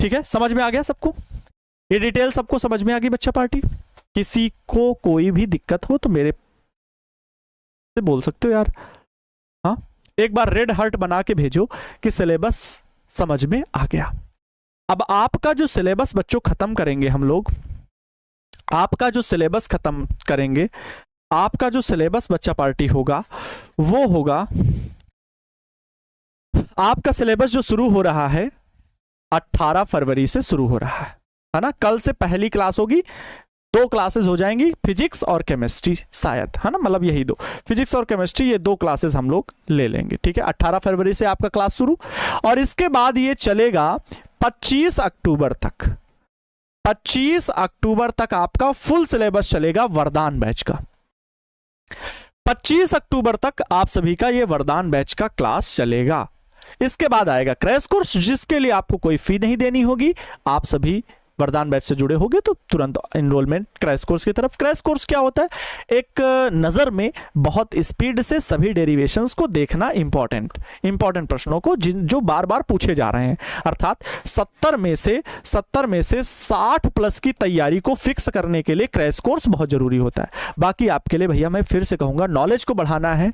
ठीक है, समझ में आ गया सबको? ये डिटेल सबको समझ में आ गई बच्चा पार्टी? किसी को कोई भी दिक्कत हो तो मेरे से बोल सकते हो यार। हाँ, एक बार रेड हार्ट बना के भेजो कि सिलेबस समझ में आ गया। अब आपका जो सिलेबस बच्चों खत्म करेंगे हम लोग, आपका जो सिलेबस खत्म करेंगे, आपका जो सिलेबस बच्चा पार्टी होगा वो होगा, आपका सिलेबस जो शुरू हो रहा है 18 फरवरी से शुरू हो रहा है ना। कल से पहली क्लास होगी, 2 क्लासेस हो जाएंगी, फिजिक्स और केमिस्ट्री शायद, है ना, मतलब यही 2, फिजिक्स और केमिस्ट्री, ये 2 क्लासेस हम लोग ले लेंगे, ठीक है। 18 फरवरी से आपका क्लास शुरू, और इसके बाद ये चलेगा 25 अक्टूबर तक। 25 अक्टूबर तक आपका फुल सिलेबस चलेगा वरदान बैच का। 25 अक्टूबर तक आप सभी का ये वरदान बैच का क्लास चलेगा। इसके बाद आएगा क्रैश कोर्स, जिसके लिए आपको कोई फी नहीं देनी होगी। आप सभी वरदान बैच से जुड़े होंगे तो तुरंत एनरोलमेंट क्रैश कोर्स की तरफ। क्रैश कोर्स क्या होता है? एक नज़र में बहुत स्पीड से सभी डेरिवेशंस को देखना, इंपॉर्टेंट प्रश्नों को जो बार बार पूछे जा रहे हैं, अर्थात 70 में से 60 प्लस की तैयारी को फिक्स करने के लिए क्रैश कोर्स बहुत जरूरी होता है। बाकी आपके लिए भैया मैं फिर से कहूँगा, नॉलेज को बढ़ाना है,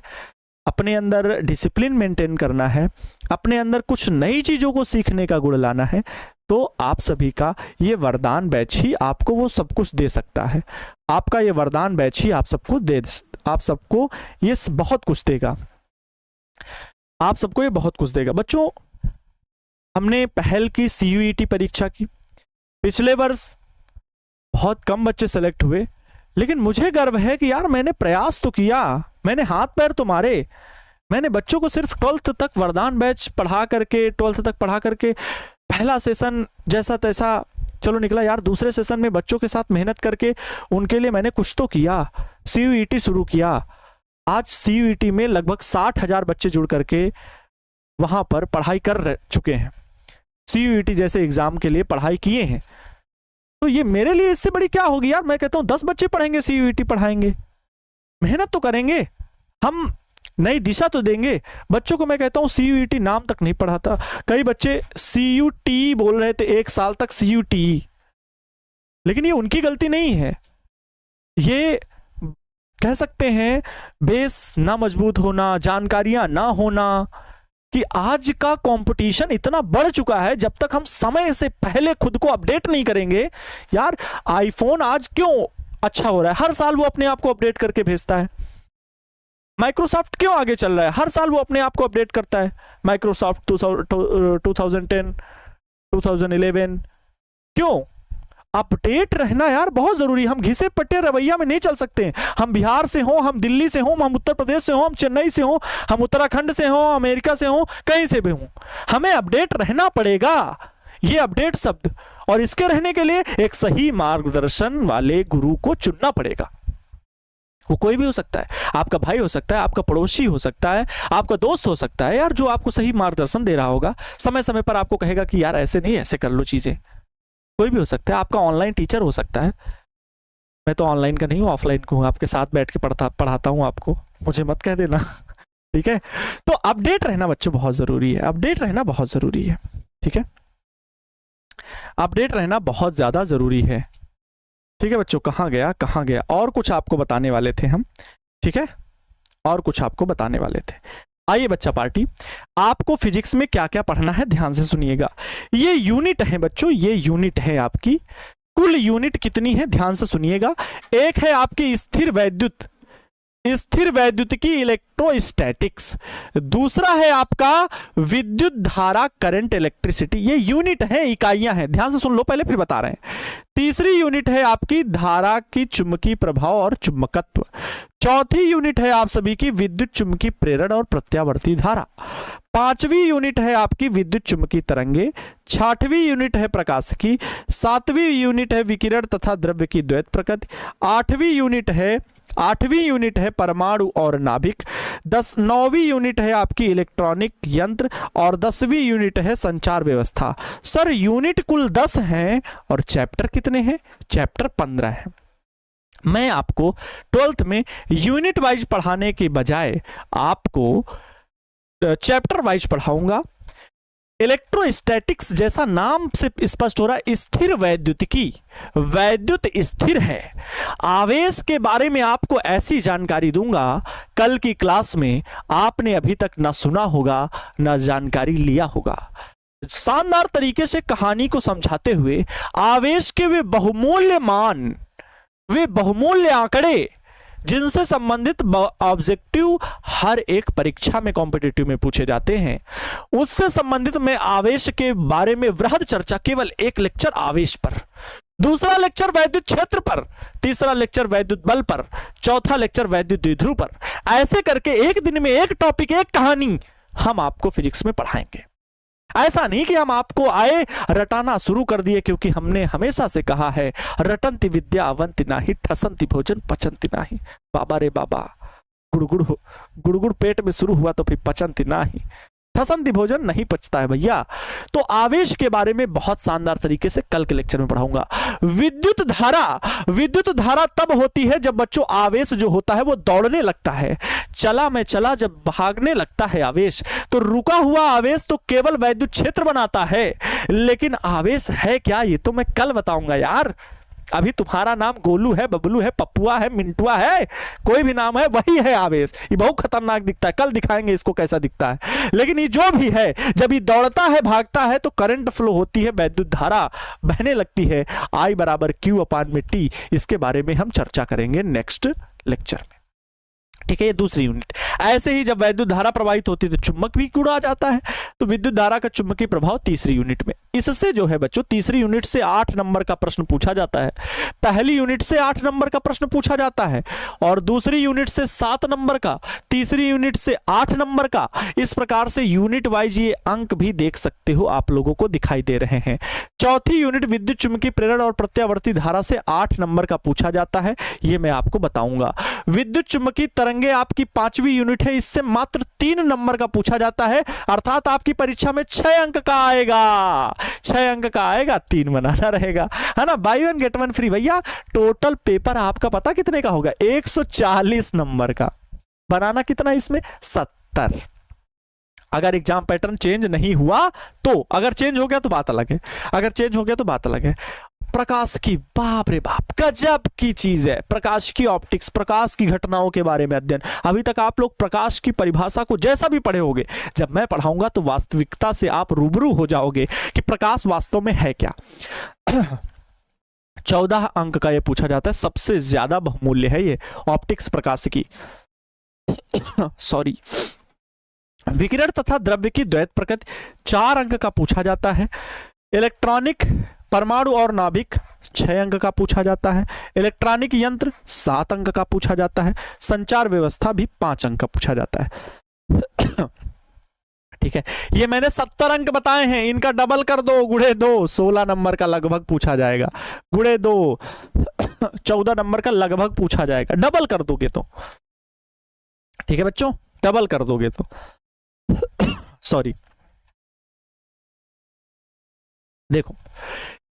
अपने अंदर डिसिप्लिन मेंटेन करना है, अपने अंदर कुछ नई चीज़ों को सीखने का गुण लाना है, तो आप सभी का ये वरदान बैच ही आपको वो सब कुछ दे सकता है। आपका ये वरदान बैच ही आप सबको ये बहुत कुछ देगा, आप सबको ये बहुत कुछ देगा। बच्चों, हमने पहल की CUET परीक्षा की, पिछले वर्ष बहुत कम बच्चे सेलेक्ट हुए, लेकिन मुझे गर्व है कि यार मैंने प्रयास तो किया, मैंने हाथ पैर तो मारे, मैंने बच्चों को सिर्फ 12th तक वरदान बैच पढ़ा करके पहला सेशन जैसा तैसा चलो निकला यार, दूसरे सेशन में बच्चों के साथ मेहनत करके उनके लिए मैंने कुछ तो किया, CUET शुरू किया। आज CUET में लगभग 60,000 बच्चे जुड़ करके वहां पर पढ़ाई कर चुके हैं, CUET जैसे एग्जाम के लिए पढ़ाई किए हैं। तो ये मेरे लिए इससे बड़ी क्या होगी यार। मैं कहता हूं 10 बच्चे पढ़ेंगे, CUET पढ़ाएंगे, मेहनत तो करेंगे, हम नई दिशा तो देंगे बच्चों को। मैं कहता हूं CUET नाम तक नहीं पढ़ाता, कई बच्चे CUT बोल रहे थे 1 साल तक CUT, लेकिन ये उनकी गलती नहीं है, ये कह सकते हैं बेस ना मजबूत होना, जानकारियां ना होना, कि आज का कंपटीशन इतना बढ़ चुका है, जब तक हम समय से पहले खुद को अपडेट नहीं करेंगे। यार आईफोन आज क्यों अच्छा हो रहा है, हर साल वो अपने आप को अपडेट करके भेजता है। माइक्रोसॉफ्ट क्यों आगे चल रहा है, हर साल वो अपने आप को अपडेट करता है। माइक्रोसॉफ्ट 2010, 2011, क्यों? अपडेट रहना यार बहुत जरूरी है। हम घिसे पट्टे रवैया में नहीं चल सकते। हम बिहार से हो, हम दिल्ली से हो, हम उत्तर प्रदेश से हो, हम चेन्नई से हो, हम उत्तराखंड से हो, अमेरिका से हो, कहीं से भी हो, हमें अपडेट रहना पड़ेगा। ये अपडेट शब्द, और इसके रहने के लिए एक सही मार्गदर्शन वाले गुरु को चुनना पड़ेगा। वो कोई भी हो सकता है, आपका भाई हो सकता है, आपका पड़ोसी हो सकता है, आपका दोस्त हो सकता है यार, जो आपको सही मार्गदर्शन दे रहा होगा, समय समय पर आपको कहेगा कि यार ऐसे नहीं, ऐसे कर लो चीजें। कोई भी हो सकता है, आपका ऑनलाइन टीचर हो सकता है। मैं तो ऑनलाइन का नहीं हूँ, ऑफलाइन को हूँ, आपके साथ बैठ के पढ़ाता हूँ आपको, मुझे मत कह देना, ठीक है। तो अपडेट रहना बच्चों बहुत जरूरी है, अपडेट रहना बहुत जरूरी है, ठीक है, अपडेट रहना बहुत ज्यादा जरूरी है, ठीक है बच्चों। कहाँ गया, और कुछ आपको बताने वाले थे हम, ठीक है, और कुछ आपको बताने वाले थे। आइए बच्चा पार्टी, आपको फिजिक्स में क्या क्या पढ़ना है ध्यान से सुनिएगा। ये यूनिट है बच्चों, ये यूनिट है आपकी। कुल यूनिट कितनी है ध्यान से सुनिएगा। एक है आपकी स्थिर वैद्युतिकी इलेक्ट्रोस्टैटिक्स, दूसरा है आपका विद्युत धारा करंट इलेक्ट्रिसिटी। ये यूनिट है, इकाइयां हैं, ध्यान से सुन लो पहले फिर बता रहे हैं। तीसरी यूनिट है आपकी धारा की चुंबकीय प्रभाव और चुंबकत्व। चौथी यूनिट है आप सभी की विद्युत चुंबकीय प्रेरण और प्रत्यावर्ती धारा। पांचवी यूनिट है आपकी विद्युत चुंबकीय तरंगे। छठवीं यूनिट है प्रकाश की। सातवीं यूनिट है विकिरण तथा द्रव्य की द्वैत प्रकृति। आठवीं यूनिट है परमाणु और नाभिक। 9वीं यूनिट है आपकी इलेक्ट्रॉनिक यंत्र और 10वीं यूनिट है संचार व्यवस्था। सर यूनिट कुल 10 हैं और चैप्टर कितने हैं? चैप्टर 15 है। मैं आपको 12th में यूनिट वाइज पढ़ाने के बजाय आपको चैप्टर वाइज पढ़ाऊंगा। इलेक्ट्रोस्टैटिक्स जैसा नाम से स्पष्ट हो रहा है, स्थिर वैद्युतिकी, वैद्युत स्थिर है। आवेश के बारे में आपको ऐसी जानकारी दूंगा कल की क्लास में आपने अभी तक ना सुना होगा ना जानकारी लिया होगा। शानदार तरीके से कहानी को समझाते हुए आवेश के वे बहुमूल्य मान, वे बहुमूल्य आंकड़े जिनसे संबंधित ऑब्जेक्टिव हर एक परीक्षा में कॉम्पिटिटिव में पूछे जाते हैं, उससे संबंधित मैं आवेश के बारे में वृहद चर्चा, केवल एक लेक्चर आवेश पर, दूसरा लेक्चर वैद्युत क्षेत्र पर, तीसरा लेक्चर वैद्युत बल पर, चौथा लेक्चर वैद्युत द्विध्रुव पर। ऐसे करके एक दिन में एक टॉपिक, एक कहानी हम आपको फिजिक्स में पढ़ाएंगे। ऐसा नहीं कि हम आपको आए रटाना शुरू कर दिए, क्योंकि हमने हमेशा से कहा है रटंती विद्या अवंति नाही, ठसंती भोजन पचंती नाही। बाबा रे बाबा, गुड़गुड़ पेट में शुरू हुआ तो फिर पचंती नाही, ठसंती भोजन नहीं पचता है भैया। तो आवेश के बारे में बहुत शानदार तरीके से कल के लेक्चर में पढ़ाऊंगा। विद्युत धारा तब होती है जब बच्चों आवेश जो होता है वो दौड़ने लगता है। चला मैं चला जब भागने लगता है आवेश, तो रुका हुआ आवेश तो केवल वैद्युत क्षेत्र बनाता है, लेकिन आवेश है क्या ये तो मैं कल बताऊंगा यार। अभी तुम्हारा नाम गोलू है, बबलू है, पप्पुआ है, मिंटुआ है, कोई भी नाम है, वही है आवेश। ये बहुत खतरनाक दिखता है, कल दिखाएंगे इसको कैसा दिखता है। लेकिन ये जो भी है, जब ये दौड़ता है भागता है तो करंट फ्लो होती है, वैद्युत धारा बहने लगती है। I बराबर Q/T, इसके बारे में हम चर्चा करेंगे नेक्स्ट लेक्चर में। ठीक है, ये दूसरी यूनिट। ऐसे ही जब वैद्युत धारा प्रवाहित होती है तो चुंबक भी गुणा जाता है, तो विद्युत धारा का चुंबकीय प्रभाव तीसरी यूनिट में। इससे जो है बच्चों तीसरी यूनिट से 8 नंबर का प्रश्न पूछा जाता है, पहली यूनिट से 8 नंबर का प्रश्न पूछा जाता है, और दूसरी यूनिट से 7 नंबर का, तीसरी यूनिट से 8 नंबर का। इस प्रकार से यूनिट वाइज ये अंक भी देख सकते हो, आप लोगों को दिखाई दे रहे हैं। चौथी यूनिट विद्युत चुंबकीय प्रेरण और प्रत्यावर्ती धारा से 8 नंबर का पूछा जाता है, ये मैं आपको बताऊंगा। विद्युत चुंबकीय तरंगे आपकी 5वीं यूनिट है, इससे मात्र 3 नंबर का पूछा जाता है, अर्थात आपकी परीक्षा में 6 अंक का आएगा, 6 अंक का आएगा, 3 बनाना रहेगा, है ना। बाय 1 गेट 1 फ्री भैया। टोटल पेपर आपका पता कितने का होगा? 140 नंबर का। बनाना कितना इसमें? 70। अगर एग्जाम पैटर्न चेंज नहीं हुआ तो, अगर चेंज हो गया तो बात अलग है, अगर चेंज हो गया तो बात अलग है। प्रकाश की, बाप रे बाप, गजब की चीज है। प्रकाश की ऑप्टिक्स, प्रकाश की घटनाओं के बारे में अध्ययन। अभी तक आप लोग प्रकाश की परिभाषा को जैसा भी पढ़े होंगे, जब मैं पढ़ाऊंगा तो वास्तविकता से आप रूबरू हो जाओगे कि प्रकाश वास्तव में है क्या। 14 अंक का ये पूछा जाता है, सबसे ज्यादा बहुमूल्य है ये ऑप्टिक्स प्रकाश की। सॉरी। विकिरण तथा द्रव्य की द्वैत प्रकृति 4 अंक का पूछा जाता है। इलेक्ट्रॉनिक, परमाणु और नाभिक 6 अंक का पूछा जाता है। इलेक्ट्रॉनिक यंत्र 7 अंक का पूछा जाता है। संचार व्यवस्था भी 5 अंक का पूछा जाता है। ठीक है, ये मैंने 70 अंक बताए हैं, इनका डबल कर दो, गुणे 2, 16 नंबर का लगभग पूछा जाएगा। गुणे 2, 14 नंबर का लगभग पूछा जाएगा, डबल कर दोगे तो। ठीक है बच्चों, डबल कर दोगे तो। सॉरी, देखो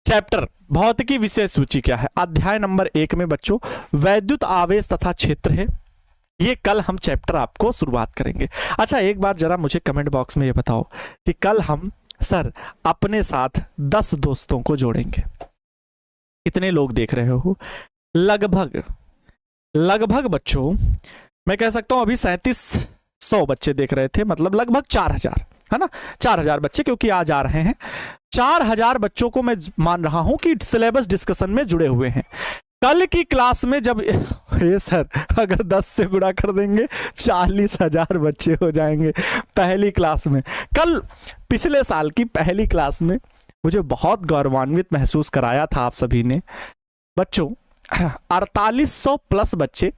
चैप्टर भौतिकी विषय सूची क्या है। अध्याय नंबर 1 में बच्चों वैद्युत आवेश तथा क्षेत्र है, ये कल हम चैप्टर आपको शुरुआत करेंगे। अच्छा, एक बार जरा मुझे कमेंट बॉक्स में ये बताओ कि कल हम सर अपने साथ 10 दोस्तों को जोड़ेंगे। कितने लोग देख रहे हो? लगभग बच्चों मैं कह सकता हूं अभी 3700 बच्चे देख रहे थे, मतलब लगभग 4000, है ना। 4000 बच्चे, क्योंकि आज आ रहे हैं 4000 बच्चों को मैं मान रहा हूं कि सिलेबस डिस्कशन में जुड़े हुए हैं। कल की क्लास में जब ये सर अगर 10 से गुणा कर देंगे 40,000 बच्चे हो जाएंगे पहली क्लास में। कल पिछले साल की पहली क्लास में मुझे बहुत गौरवान्वित महसूस कराया था आप सभी ने। बच्चों 4800 प्लस बच्चे,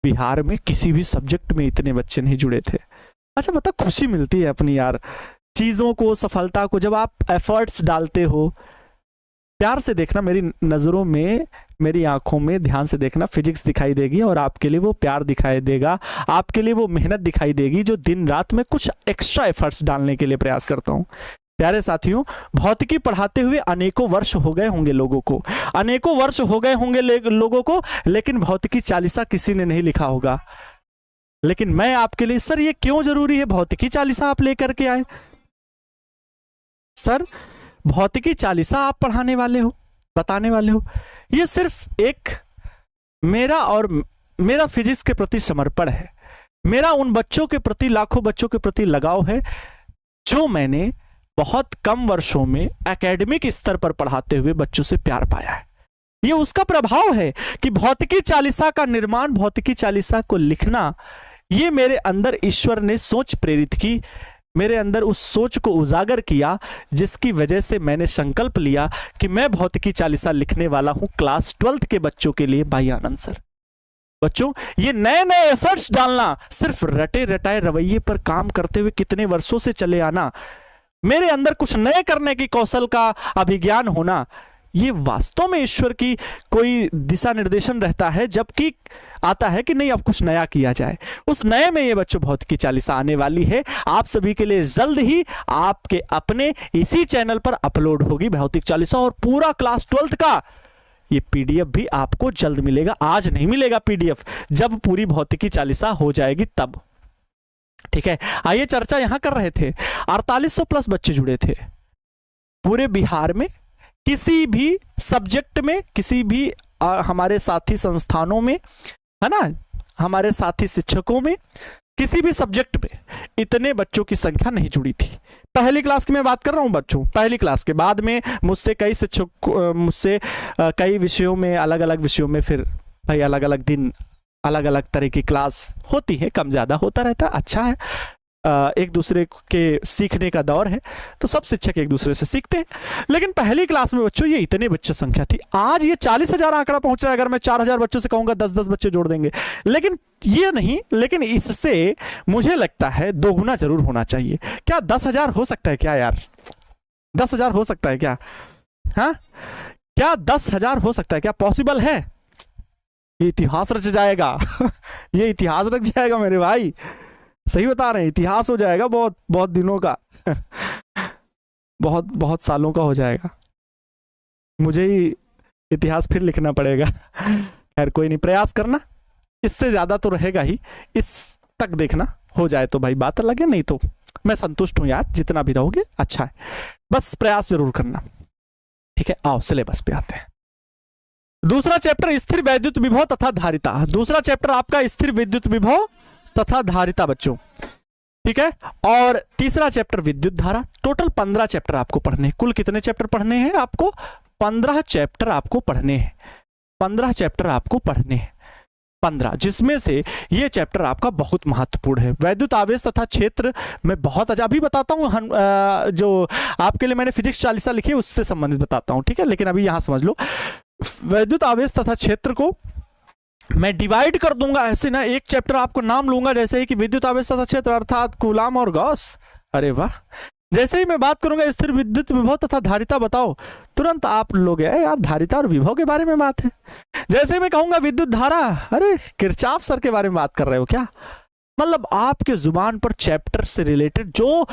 बिहार में किसी भी सब्जेक्ट में इतने बच्चे नहीं जुड़े थे। अच्छा, मतलब खुशी मिलती है अपनी यार चीज़ों को, सफलता को, जब आप एफर्ट्स डालते हो। प्यार से देखना, मेरी नज़रों में, मेरी आंखों में ध्यान से देखना, फिजिक्स दिखाई देगी और आपके लिए वो प्यार दिखाई देगा, आपके लिए वो मेहनत दिखाई देगी जो दिन रात में कुछ एक्स्ट्रा एफर्ट्स डालने के लिए प्रयास करता हूँ। प्यारे साथियों, भौतिकी पढ़ाते हुए अनेकों वर्ष हो गए होंगे लोगों को, अनेकों वर्ष हो गए होंगे लोगों को, लेकिन भौतिकी चालीसा किसी ने नहीं लिखा होगा। लेकिन मैं आपके लिए, सर ये क्यों जरूरी है भौतिकी चालीसा आप लेकर के आए? सर भौतिकी चालीसा आप पढ़ाने वाले हो, बताने वाले हो, ये सिर्फ एक मेरा और मेरा फिजिक्स के प्रति समर्पण है, मेरा उन बच्चों के प्रति, लाखों बच्चों के प्रति लगाव है जो मैंने बहुत कम वर्षों में एकेडमिक स्तर पर पढ़ाते हुए बच्चों से प्यार पाया है। ये उसका प्रभाव है कि भौतिकी चालीसा का निर्माण, भौतिकी चालीसा को लिखना, ये मेरे अंदर ईश्वर ने सोच प्रेरित की। मेरे अंदर उस सोच को उजागर किया जिसकी वजह से मैंने संकल्प लिया कि मैं भौतिकी चालीसा लिखने वाला हूं क्लास 12th के बच्चों के लिए बाई आनंद सर। बच्चों, ये नए नए एफर्ट्स डालना, सिर्फ रटे रटाए रवैये पर काम करते हुए कितने वर्षों से चले आना, मेरे अंदर कुछ नए करने की कौशल का अभिज्ञान होना, ये वास्तव में ईश्वर की कोई दिशा निर्देशन रहता है, जबकि आता है कि नहीं अब कुछ नया किया जाए। उस नए में ये बच्चों भौतिकी चालीसा आने वाली है आप सभी के लिए, जल्द ही आपके अपने इसी चैनल पर अपलोड होगी भौतिक चालीसा, और पूरा क्लास 12th का ये पीडीएफ भी आपको जल्द मिलेगा। आज नहीं मिलेगा पीडीएफ, जब पूरी भौतिकी चालीसा हो जाएगी तब। ठीक है, आइए चर्चा यहां कर रहे थे। 4800 प्लस बच्चे जुड़े थे पूरे बिहार में, किसी भी सब्जेक्ट में, किसी भी हमारे साथी संस्थानों में, है ना, हमारे साथी शिक्षकों में, किसी भी सब्जेक्ट में इतने बच्चों की संख्या नहीं जुड़ी थी। पहली क्लास की मैं बात कर रहा हूं बच्चों, पहली क्लास के बाद में मुझसे कई शिक्षक, मुझसे कई विषयों में, अलग अलग विषयों में, फिर भाई अलग अलग दिन अलग अलग तरह की क्लास होती है, कम ज़्यादा होता रहता है, अच्छा है, एक दूसरे के सीखने का दौर है, तो सब शिक्षक एक दूसरे से सीखते हैं। लेकिन पहली क्लास में बच्चों ये इतने बच्चे संख्या थी, आज ये 40,000 आंकड़ा पहुंच रहा है। अगर मैं 4,000 बच्चों से कहूंगा 10-10 बच्चे जोड़ देंगे, लेकिन ये नहीं, लेकिन इससे मुझे लगता है दोगुना जरूर होना चाहिए। क्या 10,000 हो सकता है क्या यार? 10,000 हो सकता है क्या? हाँ, क्या 10,000 हो सकता है क्या? पॉसिबल है? ये इतिहास रच जाएगा ये इतिहास रच जाएगा मेरे भाई, सही बता रहे हैं, इतिहास हो जाएगा बहुत बहुत दिनों का बहुत बहुत सालों का हो जाएगा। मुझे ही इतिहास फिर लिखना पड़ेगा खैर कोई नहीं, प्रयास करना, इससे ज्यादा तो रहेगा ही, इस तक देखना, हो जाए तो भाई बात अलग है, नहीं तो मैं संतुष्ट हूं यार, जितना भी रहोगे अच्छा है, बस प्रयास जरूर करना। ठीक है, आओ सिलेबस पे आते हैं। दूसरा चैप्टर स्थिर वैद्युत विभव तथा धारिता। दूसरा चैप्टर आपका स्थिर विद्युत विभव तथा धारिता बच्चों, ठीक है। और तीसरा चैप्टर विद्युत धारा। टोटल 15 चैप्टर आपको पढ़ने हैं। कुल कितने चैप्टर पढ़ने हैं आपको? 15 चैप्टर आपको पढ़ने हैं। 15 चैप्टर आपको पढ़ने हैं, 15, जिसमें से ये चैप्टर आपका बहुत महत्वपूर्ण है। वैद्युत आवेश तथा क्षेत्र में बहुत अच्छा, अभी बताता हूँ, जो आपके लिए मैंने फिजिक्स चालीसा लिखी है उससे संबंधित बताता हूँ, ठीक है। लेकिन अभी यहां समझ लो, वैद्युत आवेश तथा क्षेत्र को मैं डिवाइड कर दूंगा ऐसे ना, एक चैप्टर आपको नाम लूंगा जैसे ही कि विद्युत आवेश तथा क्षेत्र अर्थात कूलाम और गॉस। अरे वाह, जैसे ही मैं बात करूंगा स्थिर विद्युत विभव तथा धारिता, बताओ तुरंत आप लोग यार धारिता और विभव के बारे में बात है। जैसे ही मैं कहूंगा विद्युत धारा, अरे किरचॉफ सर के बारे में बात कर रहे हो क्या? मतलब आपके जुबान पर चैप्टर से रिलेटेड जो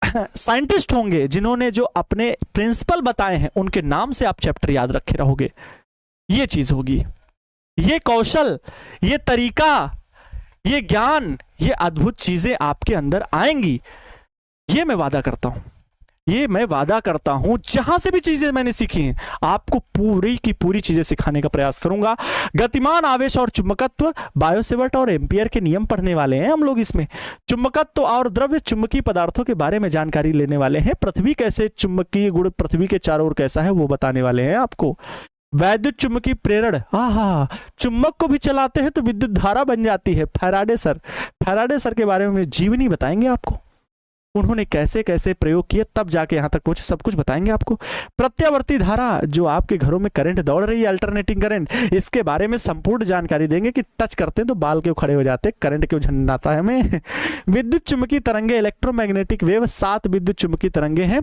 साइंटिस्ट होंगे, जिन्होंने जो अपने प्रिंसिपल बताए हैं, उनके नाम से आप चैप्टर याद रखे रहोगे। ये चीज होगी, ये कौशल, ये तरीका, ये ज्ञान, ये अद्भुत चीजें आपके अंदर आएंगी, ये मैं वादा करता हूं। ये मैं वादा करता हूं, जहां से भी चीजें मैंने सीखी हैं आपको पूरी की पूरी चीजें सिखाने का प्रयास करूंगा। गतिमान आवेश और चुंबकत्व, बायोसेवर्ट और एम्पियर के नियम पढ़ने वाले हैं हम लोग इसमें। चुंबकत्व और द्रव्य चुंबकीय पदार्थों के बारे में जानकारी लेने वाले हैं। पृथ्वी कैसे चुंबकीय गुण पृथ्वी के चारों ओर कैसा है वो बताने वाले हैं आपको। वैद्युत चुंबकीय प्रेरण, चुंबक को भी चलाते हैं तो विद्युत धारा बन जाती है। फैराडे सर के बारे में जीवनी बताएंगे आपको, उन्होंने कैसे कैसे प्रयोग किए तब जाके यहां तक पहुंचे, सब कुछ बताएंगे आपको। प्रत्यावर्ती धारा, जो आपके घरों में करंट दौड़ रही है, अल्टरनेटिंग करंट, इसके बारे में संपूर्ण जानकारी देंगे कि टच करते हैं तो बाल क्यों खड़े हो जाते हैं, करंट क्यों झंडाता है हमें। विद्युत चुंबकीय तरंगे, इलेक्ट्रोमैग्नेटिक वेव, 7 विद्युत चुंबकीय तरंगे हैं।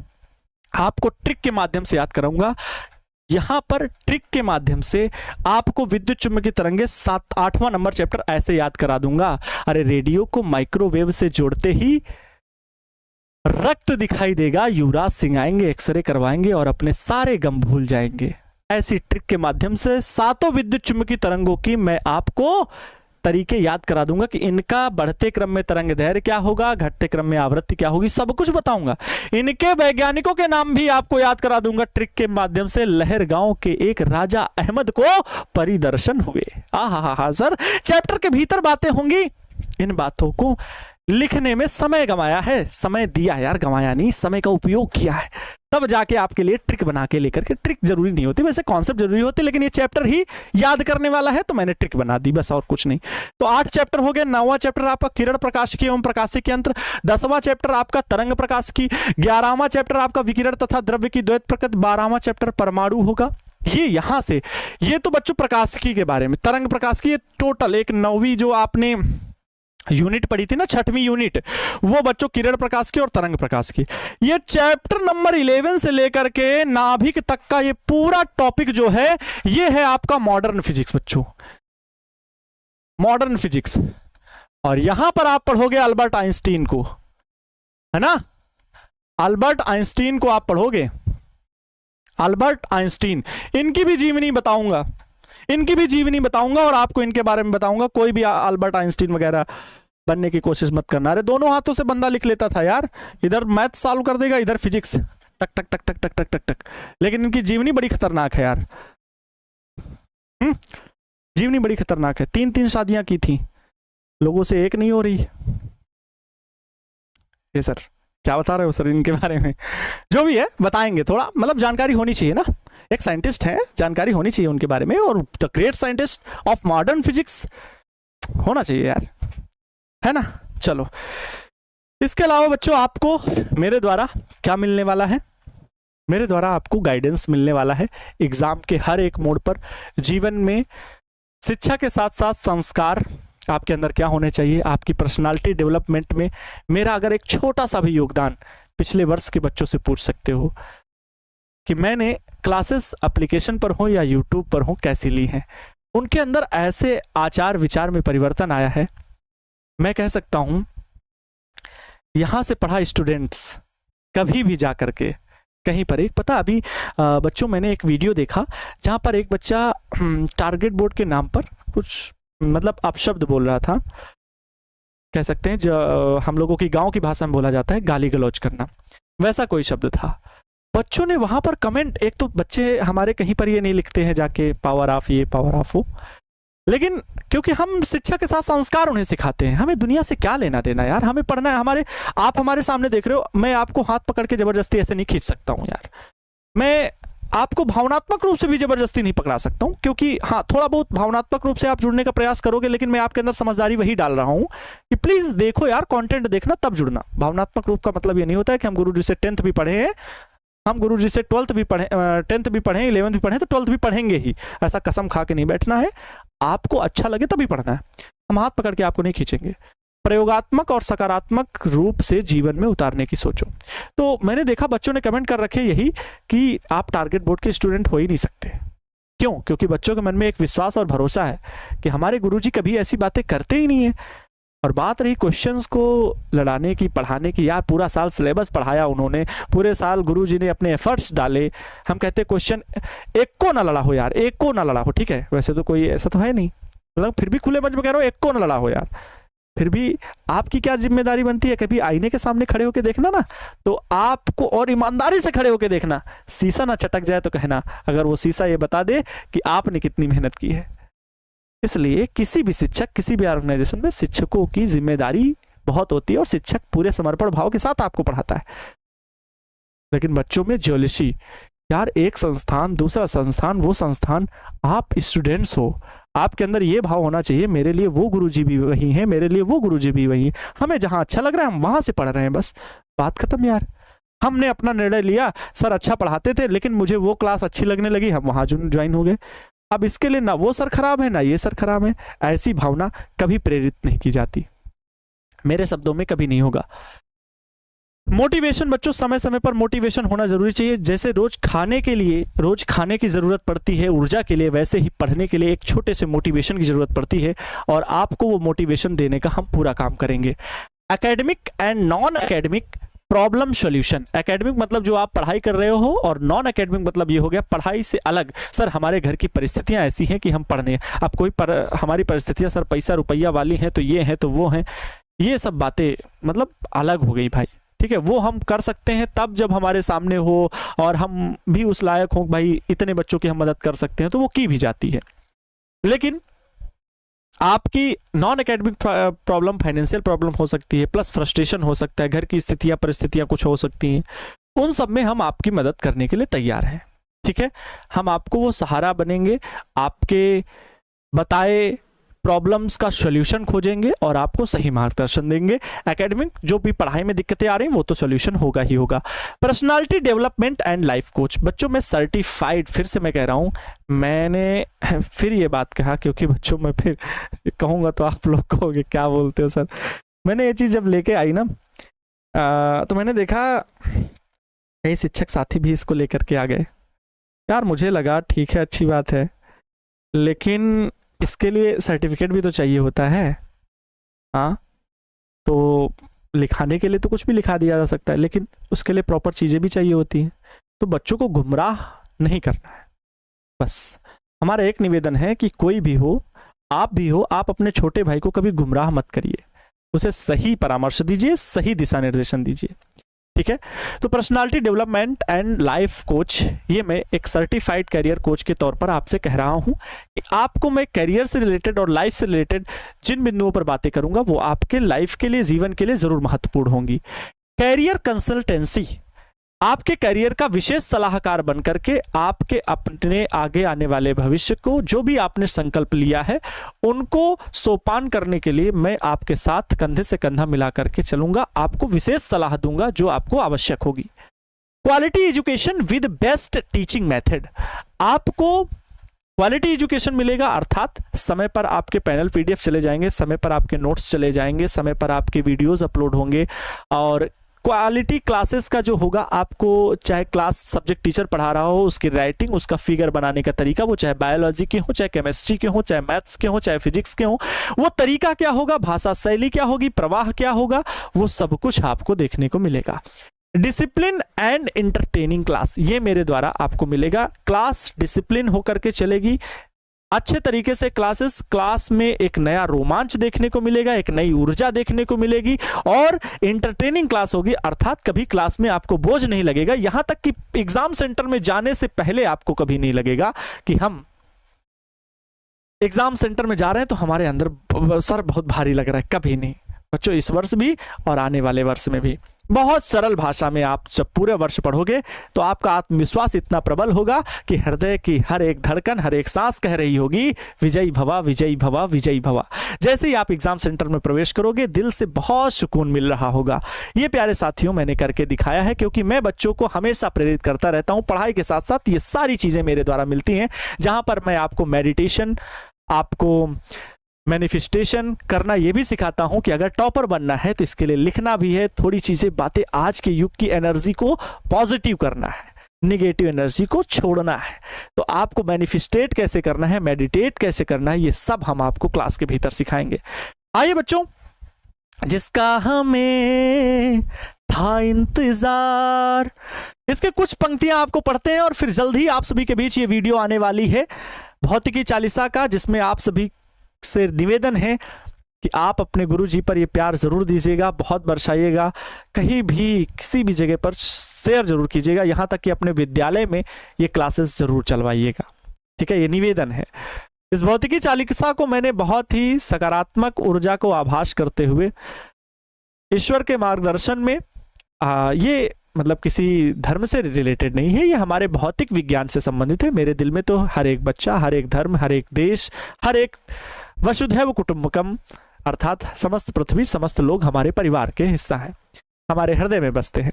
आपको ट्रिक के माध्यम से याद कराऊंगा, यहां पर ट्रिक के माध्यम से आपको विद्युत चुंबकीय तरंगे 8वां नंबर चैप्टर ऐसे याद करा दूंगा। अरे रेडियो को माइक्रोवेव से जोड़ते ही रक्त दिखाई देगा, युवराज सिंह आएंगे, एक्सरे करवाएंगे और अपने सारे गम भूल जाएंगे। ऐसी ट्रिक के माध्यम से 7 विद्युत चुंबकीय तरंगों की मैं आपको तरीके याद करा दूंगा कि इनका बढ़ते क्रम में तरंग दैर्घ्य क्या होगा, घटते क्रम में आवृत्ति क्या होगी, सब कुछ बताऊंगा। इनके वैज्ञानिकों के नाम भी आपको याद करा दूंगा ट्रिक के माध्यम से। लहरगांव के एक राजा अहमद को परिदर्शन हुए। सर चैप्टर के भीतर बातें होंगी, इन बातों को लिखने में समय गंवाया है, समय दिया यार, गंवाया नहीं, समय का उपयोग किया है, तब जाके आपके लिए ट्रिक बना के लेकर के, ट्रिक जरूरी नहीं होती, वैसे कॉन्सेप्ट जरूरी होते, लेकिन ये चैप्टर ही याद करने वाला है तो मैंने ट्रिक बना दी बस, और कुछ नहीं। तो 8 चैप्टर हो गए। 9वां चैप्टर आपका किरण प्रकाशिकी एवं प्रकाशिकी यंत्र, 10वां चैप्टर आपका तरंग प्रकाशिकी, 11वां चैप्टर आपका विकिरण तथा द्रव्य की द्वैत प्रकृति, 12वां चैप्टर परमाणु होगा। ये यहां से, ये तो बच्चों प्रकाशिकी के बारे में, तरंग प्रकाशिकी, ये टोटल एक 9वीं जो आपने यूनिट पढ़ी थी ना, 6वीं यूनिट, वो बच्चों किरण प्रकाश की और तरंग प्रकाश की। ये चैप्टर नंबर 11 से लेकर के नाभिक तक का ये पूरा टॉपिक जो है, ये है आपका मॉडर्न फिजिक्स बच्चों, मॉडर्न फिजिक्स। और यहां पर आप पढ़ोगे अल्बर्ट आइंस्टीन को, है ना, अल्बर्ट आइंस्टीन को आप पढ़ोगे, अल्बर्ट आइंस्टीन, इनकी भी जीवनी बताऊंगा, इनकी भी जीवनी बताऊंगा और आपको इनके बारे में बताऊंगा। कोई भी अल्बर्ट आइंस्टीन वगैरह बनने की कोशिश मत करना। अरे दोनों हाथों से बंदा लिख लेता था यार, इधर मैथ सॉल्व कर देगा, इधर फिजिक्स, टक टक टक टक टक टक टक टक। लेकिन इनकी जीवनी बड़ी खतरनाक है यार, जीवनी बड़ी खतरनाक है। 3-3 शादियां की थी, लोगों से एक नहीं हो रही। ये सर क्या बता रहे हो सर इनके बारे में? जो भी है बताएंगे, थोड़ा मतलब जानकारी होनी चाहिए ना, एक साइंटिस्ट है, जानकारी होनी चाहिए उनके बारे में, और the great scientist of modern physics होना चाहिए यार, है ना। चलो, इसके अलावा बच्चों आपको मेरे द्वारा क्या मिलने वाला है? मेरे द्वारा आपको गाइडेंस मिलने वाला है एग्जाम के हर एक मोड पर। जीवन में शिक्षा के साथ साथ संस्कार आपके अंदर क्या होने चाहिए, आपकी पर्सनालिटी डेवलपमेंट में मेरा अगर एक छोटा सा भी योगदान पिछले वर्ष के बच्चों से पूछ सकते हो कि मैंने क्लासेस एप्लीकेशन पर हो या यूट्यूब पर हो कैसी ली हैं, उनके अंदर ऐसे आचार विचार में परिवर्तन आया है। मैं कह सकता हूं यहां से पढ़ा स्टूडेंट्स कभी भी जा करके कहीं पर, एक पता अभी बच्चों मैंने एक वीडियो देखा जहां पर एक बच्चा टारगेट बोर्ड के नाम पर कुछ मतलब अपशब्द बोल रहा था, कह सकते हैं जो हम लोगों की गांव की भाषा में बोला जाता है गाली गलौज करना, वैसा कोई शब्द था। बच्चों ने वहां पर कमेंट, एक तो बच्चे हमारे कहीं पर ये नहीं लिखते हैं जाके पावर ऑफ ये पावर ऑफ हो, लेकिन क्योंकि हम शिक्षा के साथ संस्कार उन्हें सिखाते हैं, हमें दुनिया से क्या लेना देना यार, हमें पढ़ना है। आप हमारे सामने देख रहे हो, मैं आपको हाथ पकड़ के जबरदस्ती ऐसे नहीं खींच सकता हूं यार, मैं आपको भावनात्मक रूप से भी जबरदस्ती नहीं पकड़ा सकता हूं, क्योंकि हाँ थोड़ा बहुत भावनात्मक रूप से आप जुड़ने का प्रयास करोगे, लेकिन मैं आपके अंदर समझदारी वही डाल रहा हूं कि प्लीज देखो यार, कंटेंट देखना तब जुड़ना। भावनात्मक रूप का मतलब ये नहीं होता है कि हम गुरु जी से 10th भी पढ़े हैं, हम गुरु जी से 12th भी पढ़े, 10th भी पढ़े, 11th भी पढ़े तो 12th भी पढ़ेंगे ही, ऐसा कसम खा के नहीं बैठना है। आपको अच्छा लगे तभी पढ़ना है, हम हाथ पकड़ के आपको नहीं खींचेंगे। प्रयोगात्मक और सकारात्मक रूप से जीवन में उतारने की सोचो। तो मैंने देखा बच्चों ने कमेंट कर रखे यही कि आप टारगेट बोर्ड के स्टूडेंट हो ही नहीं सकते। क्यों? क्योंकि बच्चों के मन में एक विश्वास और भरोसा है कि हमारे गुरुजी कभी ऐसी बातें करते ही नहीं है। और बात रही क्वेश्चंस को लड़ाने की, पढ़ाने की, यार पूरा साल सिलेबस पढ़ाया उन्होंने, पूरे साल गुरुजी ने अपने एफर्ट्स डाले। हम कहते क्वेश्चन एक को ना लड़ा हो यार, एक को ना लड़ा हो, ठीक है वैसे तो कोई ऐसा तो है नहीं, मतलब फिर भी खुले मंच में कह रहा हूँ एक को ना लड़ा हो यार। फिर भी आपकी क्या जिम्मेदारी बनती है, कभी आईने के सामने खड़े होकर देखना ना, तो आपको और ईमानदारी से खड़े होकर देखना, शीशा ना चटक जाए तो कहना, अगर वो शीशा ये बता दे कि आपने कितनी मेहनत की है। इसलिए किसी भी शिक्षक, किसी भी ऑर्गेनाइजेशन में शिक्षकों की जिम्मेदारी बहुत होती है और शिक्षक पूरे समर्पण भाव के साथ आपको पढ़ाता है। लेकिन बच्चों में ज्योलिशी यार, एक संस्थान दूसरा संस्थान, वो संस्थान, आप स्टूडेंट्स हो, आपके अंदर ये भाव होना चाहिए मेरे लिए वो गुरुजी भी वही हैं, मेरे लिए वो गुरुजी भी वही हैं, हमें जहां अच्छा लग रहा है हम वहां से पढ़ रहे हैं, बस बात खत्म यार। हमने अपना निर्णय लिया, सर अच्छा पढ़ाते थे लेकिन मुझे वो क्लास अच्छी लगने लगी, हम वहां ज्वाइन हो गए। अब इसके लिए ना वो सर खराब है ना ये सर खराब है, ऐसी भावना कभी प्रेरित नहीं की जाती, मेरे शब्दों में कभी नहीं होगा। मोटिवेशन बच्चों, समय समय पर मोटिवेशन होना जरूरी चाहिए। जैसे रोज खाने के लिए, रोज खाने की जरूरत पड़ती है ऊर्जा के लिए, वैसे ही पढ़ने के लिए एक छोटे से मोटिवेशन की जरूरत पड़ती है, और आपको वो मोटिवेशन देने का हम पूरा काम करेंगे। Academic and non academic problem solution. Academic मतलब जो आप पढ़ाई कर रहे हो, और नॉन एकेडमिक मतलब ये हो गया पढ़ाई से अलग, सर हमारे घर की परिस्थितियां ऐसी हैं कि हम पढ़ने, अब कोई हमारी परिस्थितियां सर पैसा रुपया वाली हैं, तो ये हैं तो वो हैं, ये सब बातें मतलब अलग हो गई भाई, ठीक है। वो हम कर सकते हैं तब जब हमारे सामने हो और हम भी उस लायक हो भाई इतने बच्चों की हम मदद कर सकते हैं, तो वो की भी जाती है। लेकिन आपकी non academic problem financial problem हो सकती है, प्लस फ्रस्ट्रेशन हो सकता है, घर की स्थितियां परिस्थितियां कुछ हो सकती हैं, उन सब में हम आपकी मदद करने के लिए तैयार हैं। ठीक है, हम आपको वो सहारा बनेंगे, आपके बताए प्रॉब्लम्स का सॉल्यूशन खोजेंगे और आपको सही मार्गदर्शन देंगे। एकेडमिक जो भी पढ़ाई में दिक्कतें आ रही हैं वो तो सॉल्यूशन होगा ही होगा। Personality development and life coach बच्चों में सर्टिफाइड, फिर से मैं कह रहा हूँ, मैंने फिर ये बात कहा क्योंकि बच्चों मैं फिर कहूँगा तो आप लोग कहोगे क्या बोलते हो सर। मैंने ये चीज़ जब लेके आई ना तो मैंने देखा कई शिक्षक साथी भी इसको लेकर के आ गए। यार मुझे लगा ठीक है, अच्छी बात है, लेकिन इसके लिए सर्टिफिकेट भी तो चाहिए होता है। हाँ, तो लिखाने के लिए तो कुछ भी लिखा दिया जा सकता है, लेकिन उसके लिए प्रॉपर चीज़ें भी चाहिए होती हैं। तो बच्चों को गुमराह नहीं करना है। बस हमारा एक निवेदन है कि कोई भी हो, आप भी हो, आप अपने छोटे भाई को कभी गुमराह मत करिए, उसे सही परामर्श दीजिए, सही दिशा निर्देशन दीजिए। ठीक है, तो personality development and life coach, ये मैं एक सर्टिफाइड करियर कोच के तौर पर आपसे कह रहा हूं कि आपको मैं करियर से रिलेटेड और लाइफ से रिलेटेड जिन बिंदुओं पर बातें करूंगा वो आपके लाइफ के लिए, जीवन के लिए जरूर महत्वपूर्ण होंगी। करियर कंसल्टेंसी, आपके करियर का विशेष सलाहकार बनकर के आपके अपने आगे आने वाले भविष्य को, जो भी आपने संकल्प लिया है, उनको सोपान करने के लिए मैं आपके साथ कंधे से कंधा मिला करके चलूंगा, आपको विशेष सलाह दूंगा जो आपको आवश्यक होगी। Quality education with best teaching method, आपको क्वालिटी एजुकेशन मिलेगा, अर्थात समय पर आपके पैनल पीडीएफ चले जाएंगे, समय पर आपके नोट्स चले जाएंगे, समय पर आपके वीडियोस अपलोड होंगे, और क्वालिटी क्लासेस का जो होगा, आपको चाहे क्लास सब्जेक्ट टीचर पढ़ा रहा हो, उसकी राइटिंग, उसका फिगर बनाने का तरीका, वो चाहे बायोलॉजी के हो, चाहे केमिस्ट्री के हो, चाहे मैथ्स के हो, चाहे फिजिक्स के हो, वो तरीका क्या होगा, भाषा शैली क्या होगी, प्रवाह क्या होगा, वो सब कुछ आपको देखने को मिलेगा। डिसिप्लिन एंड एंटरटेनिंग क्लास, ये मेरे द्वारा आपको मिलेगा। क्लास डिसिप्लिन होकर के चलेगी, अच्छे तरीके से क्लास में एक नया रोमांच देखने को मिलेगा, एक नई ऊर्जा देखने को मिलेगी, और एंटरटेनिंग क्लास होगी, अर्थात कभी क्लास में आपको बोझ नहीं लगेगा। यहां तक कि एग्जाम सेंटर में जाने से पहले आपको कभी नहीं लगेगा कि हम एग्जाम सेंटर में जा रहे हैं तो हमारे अंदर सर बहुत भारी लग रहा है, कभी नहीं बच्चों, इस वर्ष भी और आने वाले वर्ष में भी। बहुत सरल भाषा में आप जब पूरे वर्ष पढ़ोगे तो आपका आत्मविश्वास इतना प्रबल होगा कि हृदय की हर एक धड़कन, हर एक सांस कह रही होगी विजयी भवा, विजयी भवा, विजयी भवा। जैसे ही आप एग्जाम सेंटर में प्रवेश करोगे दिल से बहुत सुकून मिल रहा होगा। ये प्यारे साथियों मैंने करके दिखाया है, क्योंकि मैं बच्चों को हमेशा प्रेरित करता रहता हूँ। पढ़ाई के साथ साथ ये सारी चीजें मेरे द्वारा मिलती हैं, जहां पर मैं आपको मेडिटेशन, आपको मैनिफेस्टेशन करना ये भी सिखाता हूं कि अगर टॉपर बनना है तो इसके लिए लिखना भी है, थोड़ी चीजें बातें, आज के युग की एनर्जी को पॉजिटिव करना है, निगेटिव एनर्जी को छोड़ना है। तो आपको मैनिफेस्टेट कैसे करना है, मेडिटेट कैसे करना है, ये सब हम आपको क्लास के भीतर सिखाएंगे। आइए बच्चों, जिसका हमें था इंतजार, इसके कुछ पंक्तियां आपको पढ़ते हैं और फिर जल्द ही आप सभी के बीच ये वीडियो आने वाली है भौतिकी चालीसा का, जिसमें आप सभी से निवेदन है कि आप अपने गुरुजी पर ये प्यार जरूर दीजिएगा, बहुत बरसाइएगा, कहीं भी किसी भी जगह पर शेयर जरूर कीजिएगा, यहां तक कि अपने विद्यालय में ये क्लासेस जरूर चलवाइएगा। ठीक है, ये निवेदन है। इस भौतिकी चालीसा को मैंने बहुत ही सकारात्मक ऊर्जा को आभास करते हुए ईश्वर के मार्गदर्शन में, ये मतलब किसी धर्म से रिलेटेड नहीं है, ये हमारे भौतिक विज्ञान से संबंधित है। मेरे दिल में तो हर एक बच्चा, हर एक धर्म, हर एक देश, हर एक वसुधैव कुटुंबकम, अर्थात समस्त पृथ्वी, समस्त लोग हमारे परिवार के हिस्सा हैं, हमारे हृदय में बसते हैं।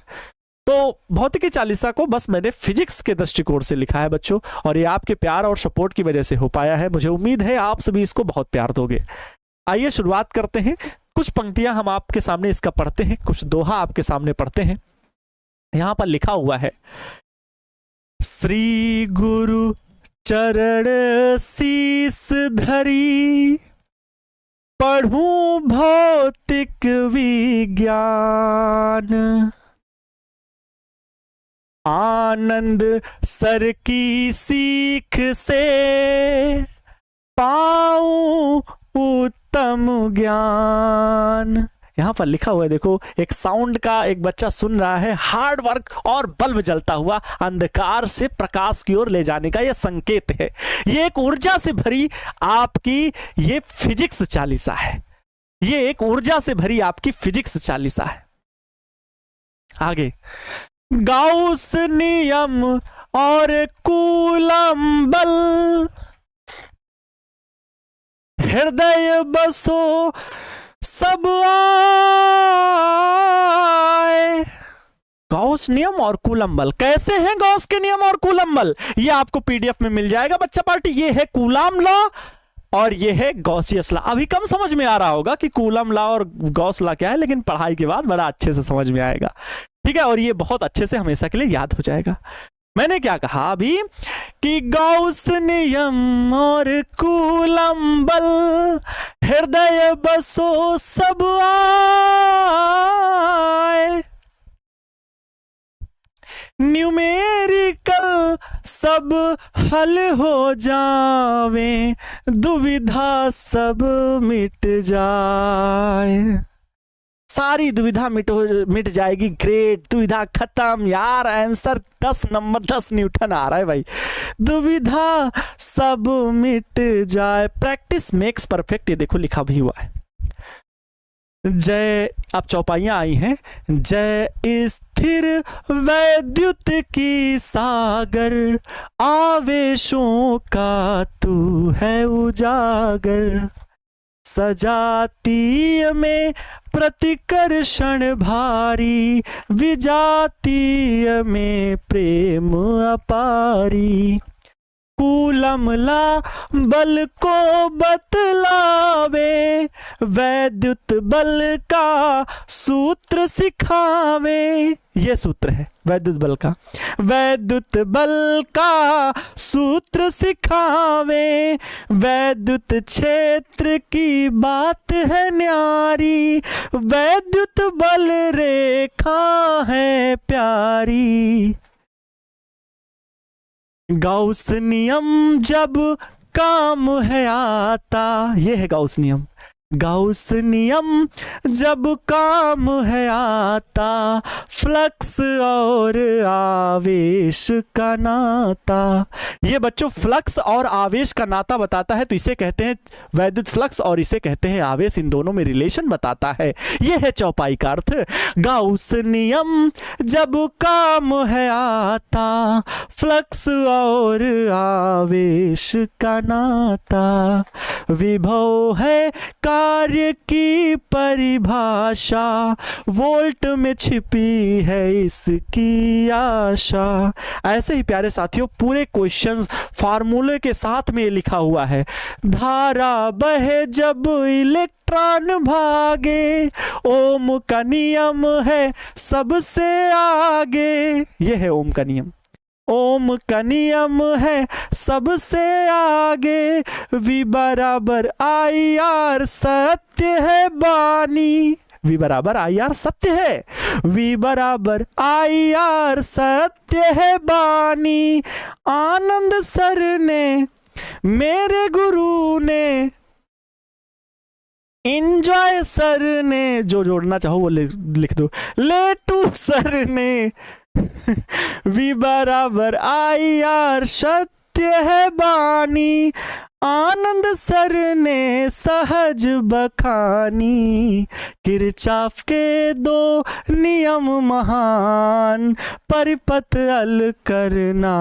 तो भौतिकी चालीसा को बस मैंने फिजिक्स के दृष्टिकोण से लिखा है बच्चों, और ये आपके प्यार और सपोर्ट की वजह से हो पाया है। मुझे उम्मीद है आप सभी इसको बहुत प्यार दोगे। आइए शुरुआत करते हैं। कुछ पंक्तियां हम आपके सामने इसका पढ़ते हैं, कुछ दोहा आपके सामने पढ़ते हैं। यहां पर लिखा हुआ है, श्री गुरु चरण शीस धरी, पढ़ूं भौतिक विज्ञान, आनंद सर की सीख से पाऊं उत्तम ज्ञान। यहां पर लिखा हुआ है, देखो, एक साउंड का एक बच्चा सुन रहा है, हार्ड वर्क और बल्ब जलता हुआ अंधकार से प्रकाश की ओर ले जाने का यह संकेत है। ये एक ऊर्जा से भरी आपकी ये फिजिक्स चालीसा है, ये एक ऊर्जा से भरी आपकी फिजिक्स चालीसा है। आगे, गाउस नियम और कूलम बल, हृदय बसो सब आए। गॉस नियम और कूलम बल, कैसे हैं गॉस के नियम और कूलम बल, ये आपको पीडीएफ में मिल जाएगा बच्चा पार्टी। ये है कूलम लॉ और ये है गॉसियस लॉ। अभी कम समझ में आ रहा होगा कि कूलम लॉ और गॉस लॉ क्या है, लेकिन पढ़ाई के बाद बड़ा अच्छे से समझ में आएगा, ठीक है। और ये बहुत अच्छे से हमेशा के लिए याद हो जाएगा। मैंने क्या कहा अभी कि गॉस नियम और कूलम बल, हृदय बसो सब आए। न्यूमेरिकल सब हल हो जावे, दुविधा सब मिट जाए। सारी दुविधा मिट जाएगी। ग्रेट, दुविधा खत्म यार। आंसर 10 नंबर 10 न्यूटन आ रहा है भाई। दुविधा सब मिट जाए, प्रैक्टिस मेक्स परफेक्ट, ये देखो लिखा भी हुआ है। जय, अब चौपाइयां आई हैं। जय स्थिर वैद्युत की सागर, आवेशों का तू है उजागर। सजातीय में प्रतिकर्षण भारी, विजातीय में प्रेम अपारी। कूलम ला बल को बतलावे, वैद्युत बल का सूत्र सिखावे। ये सूत्र है वैद्युत बल का। वैद्युत बल का सूत्र सिखावे, वैद्युत क्षेत्र की बात है न्यारी। वैद्युत बल रेखा है प्यारी। गाउस नियम जब काम है आता, यह है गाउस नियम। गाउस नियम जब काम है आता, फ्लक्स और आवेश का नाता। ये बच्चों फ्लक्स और आवेश का नाता बताता है, तो इसे कहते हैं वैद्युत फ्लक्स और इसे कहते हैं आवेश। इन दोनों में रिलेशन बताता है। यह है चौपाई का अर्थ। गाउस नियम जब काम है आता, फ्लक्स और आवेश का नाता। विभव है कार्य की परिभाषा, वोल्ट में छिपी है इसकी आशा। ऐसे ही प्यारे साथियों पूरे क्वेश्चंस फार्मूले के साथ में लिखा हुआ है। धारा बहे जब इलेक्ट्रॉन भागे, ओम का नियम है सबसे आगे। यह है ओम का नियम। ओम का नियम है सबसे आगे। V बराबर आई आर सत्य है बानी। V बराबर आई आर सत्य है। V बराबर आई आर सत्य है बानी। आनंद सर ने, मेरे गुरु ने, एंजॉय सर ने, जो जोड़ना चाहो वो लिख दो। लेटू सर ने। V बराबर आई आर सत्य है बानी। आनंद सर ने सहज बखानी। किरचॉफ के दो नियम महान, परिपथ अल करना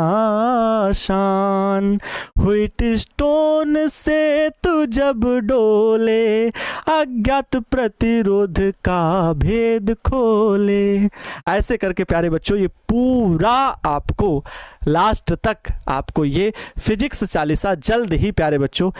आसान। व्हीट स्टोन से तू जब डोले, अज्ञात प्रतिरोध का भेद खोले। ऐसे करके प्यारे बच्चों ये पूरा आपको लास्ट तक आपको ये फिजिक्स चालीसा जल्द ही प्यारे बच्चों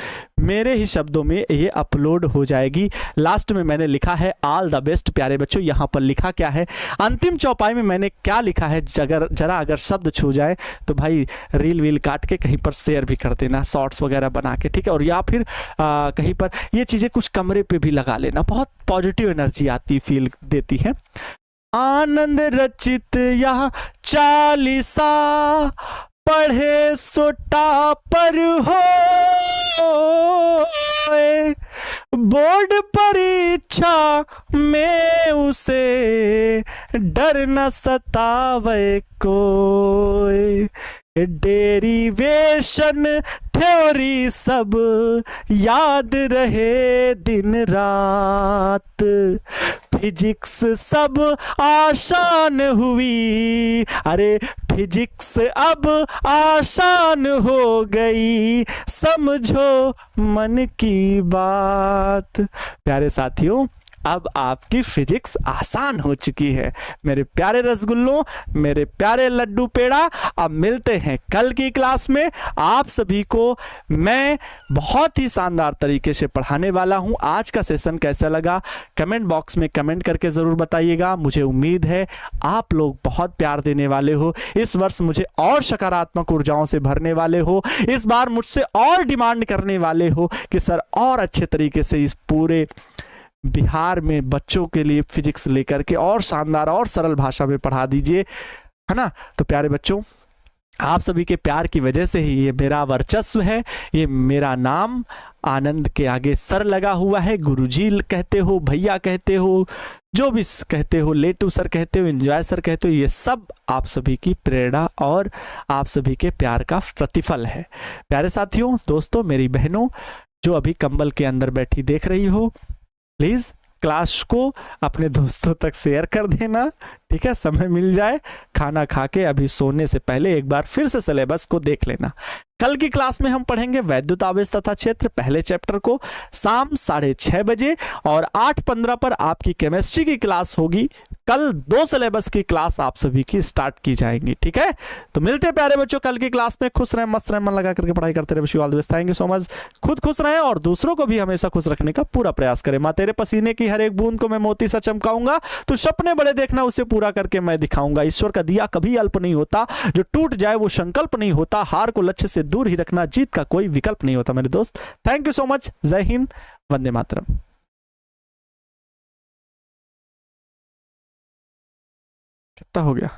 मेरे ही शब्दों में ये अपलोड हो जाएगी। लास्ट में मैंने लिखा है ऑल द बेस्ट प्यारे बच्चों। यहाँ पर लिखा क्या है, अंतिम चौपाई में मैंने क्या लिखा है, जरा अगर शब्द छू जाए तो भाई रील वील काट के कहीं पर शेयर भी कर देना, शॉर्ट्स वगैरह बना के, ठीक है। और या फिर कहीं पर ये चीज़ें कुछ कमरे पे भी लगा लेना, बहुत पॉजिटिव एनर्जी आती फील देती है। आनंद रचित यह चालीसा, पढ़े सोटा पर हो। बोर्ड परीक्षा में उसे डर न सतावे कोई। डेरिवेशन थ्योरी सब याद रहे दिन रात। फिजिक्स सब आसान हुई, अरे फिजिक्स अब आसान हो गई, समझो मन की बात। प्यारे साथियों, अब आपकी फिजिक्स आसान हो चुकी है। मेरे प्यारे रसगुल्लों, मेरे प्यारे लड्डू पेड़ा, अब मिलते हैं कल की क्लास में। आप सभी को मैं बहुत ही शानदार तरीके से पढ़ाने वाला हूं। आज का सेशन कैसा लगा कमेंट बॉक्स में कमेंट करके ज़रूर बताइएगा। मुझे उम्मीद है आप लोग बहुत प्यार देने वाले हो, इस वर्ष मुझे और सकारात्मक ऊर्जाओं से भरने वाले हो, इस बार मुझसे और डिमांड करने वाले हो कि सर और अच्छे तरीके से इस पूरे बिहार में बच्चों के लिए फिजिक्स लेकर के और शानदार और सरल भाषा में पढ़ा दीजिए, है ना। तो प्यारे बच्चों, आप सभी के प्यार की वजह से ही ये मेरा वर्चस्व है, ये मेरा नाम आनंद के आगे सर लगा हुआ है। गुरुजी कहते हो, भैया कहते हो, जो भी कहते हो, लेटू सर कहते हो, एंजॉय सर कहते हो, ये सब आप सभी की प्रेरणा और आप सभी के प्यार का प्रतिफल है। प्यारे साथियों, दोस्तों, मेरी बहनों जो अभी कंबल के अंदर बैठी देख रही हो, प्लीज क्लास को अपने दोस्तों तक शेयर कर देना, ठीक है। समय मिल जाए खाना खा के अभी सोने से पहले एक बार फिर से सिलेबस को देख लेना। कल की क्लास में हम पढ़ेंगे वैद्युत आवेश तथा क्षेत्र, पहले चैप्टर को, शाम 6:30 बजे, और 8:15 पर आपकी केमिस्ट्री की क्लास होगी। कल 2 सिलेबस की क्लास आप सभी की स्टार्ट की जाएंगी, ठीक है। तो मिलते हैं प्यारे बच्चों कल की क्लास में। खुश रहें, मस्त रहें, मन लगा करके पढ़ाई करते रहे। Wish you all the best. Thank you so much. खुद खुश रहें और दूसरों को भी हमेशा खुश रखने का पूरा प्रयास करें। माँ तेरे पसीने की हर एक बूंद को मैं मोती सा चमकाऊंगा, तो सपने बड़े देखना, उसे पूरा करके मैं दिखाऊंगा। ईश्वर का दिया कभी अल्प नहीं होता, जो टूट जाए वो संकल्प नहीं होता, हार को लक्ष्य से दूर ही रखना, जीत का कोई विकल्प नहीं होता। मेरे दोस्त, थैंक यू सो मच। जय हिंद, वंदे मातरम। कितना हो गया?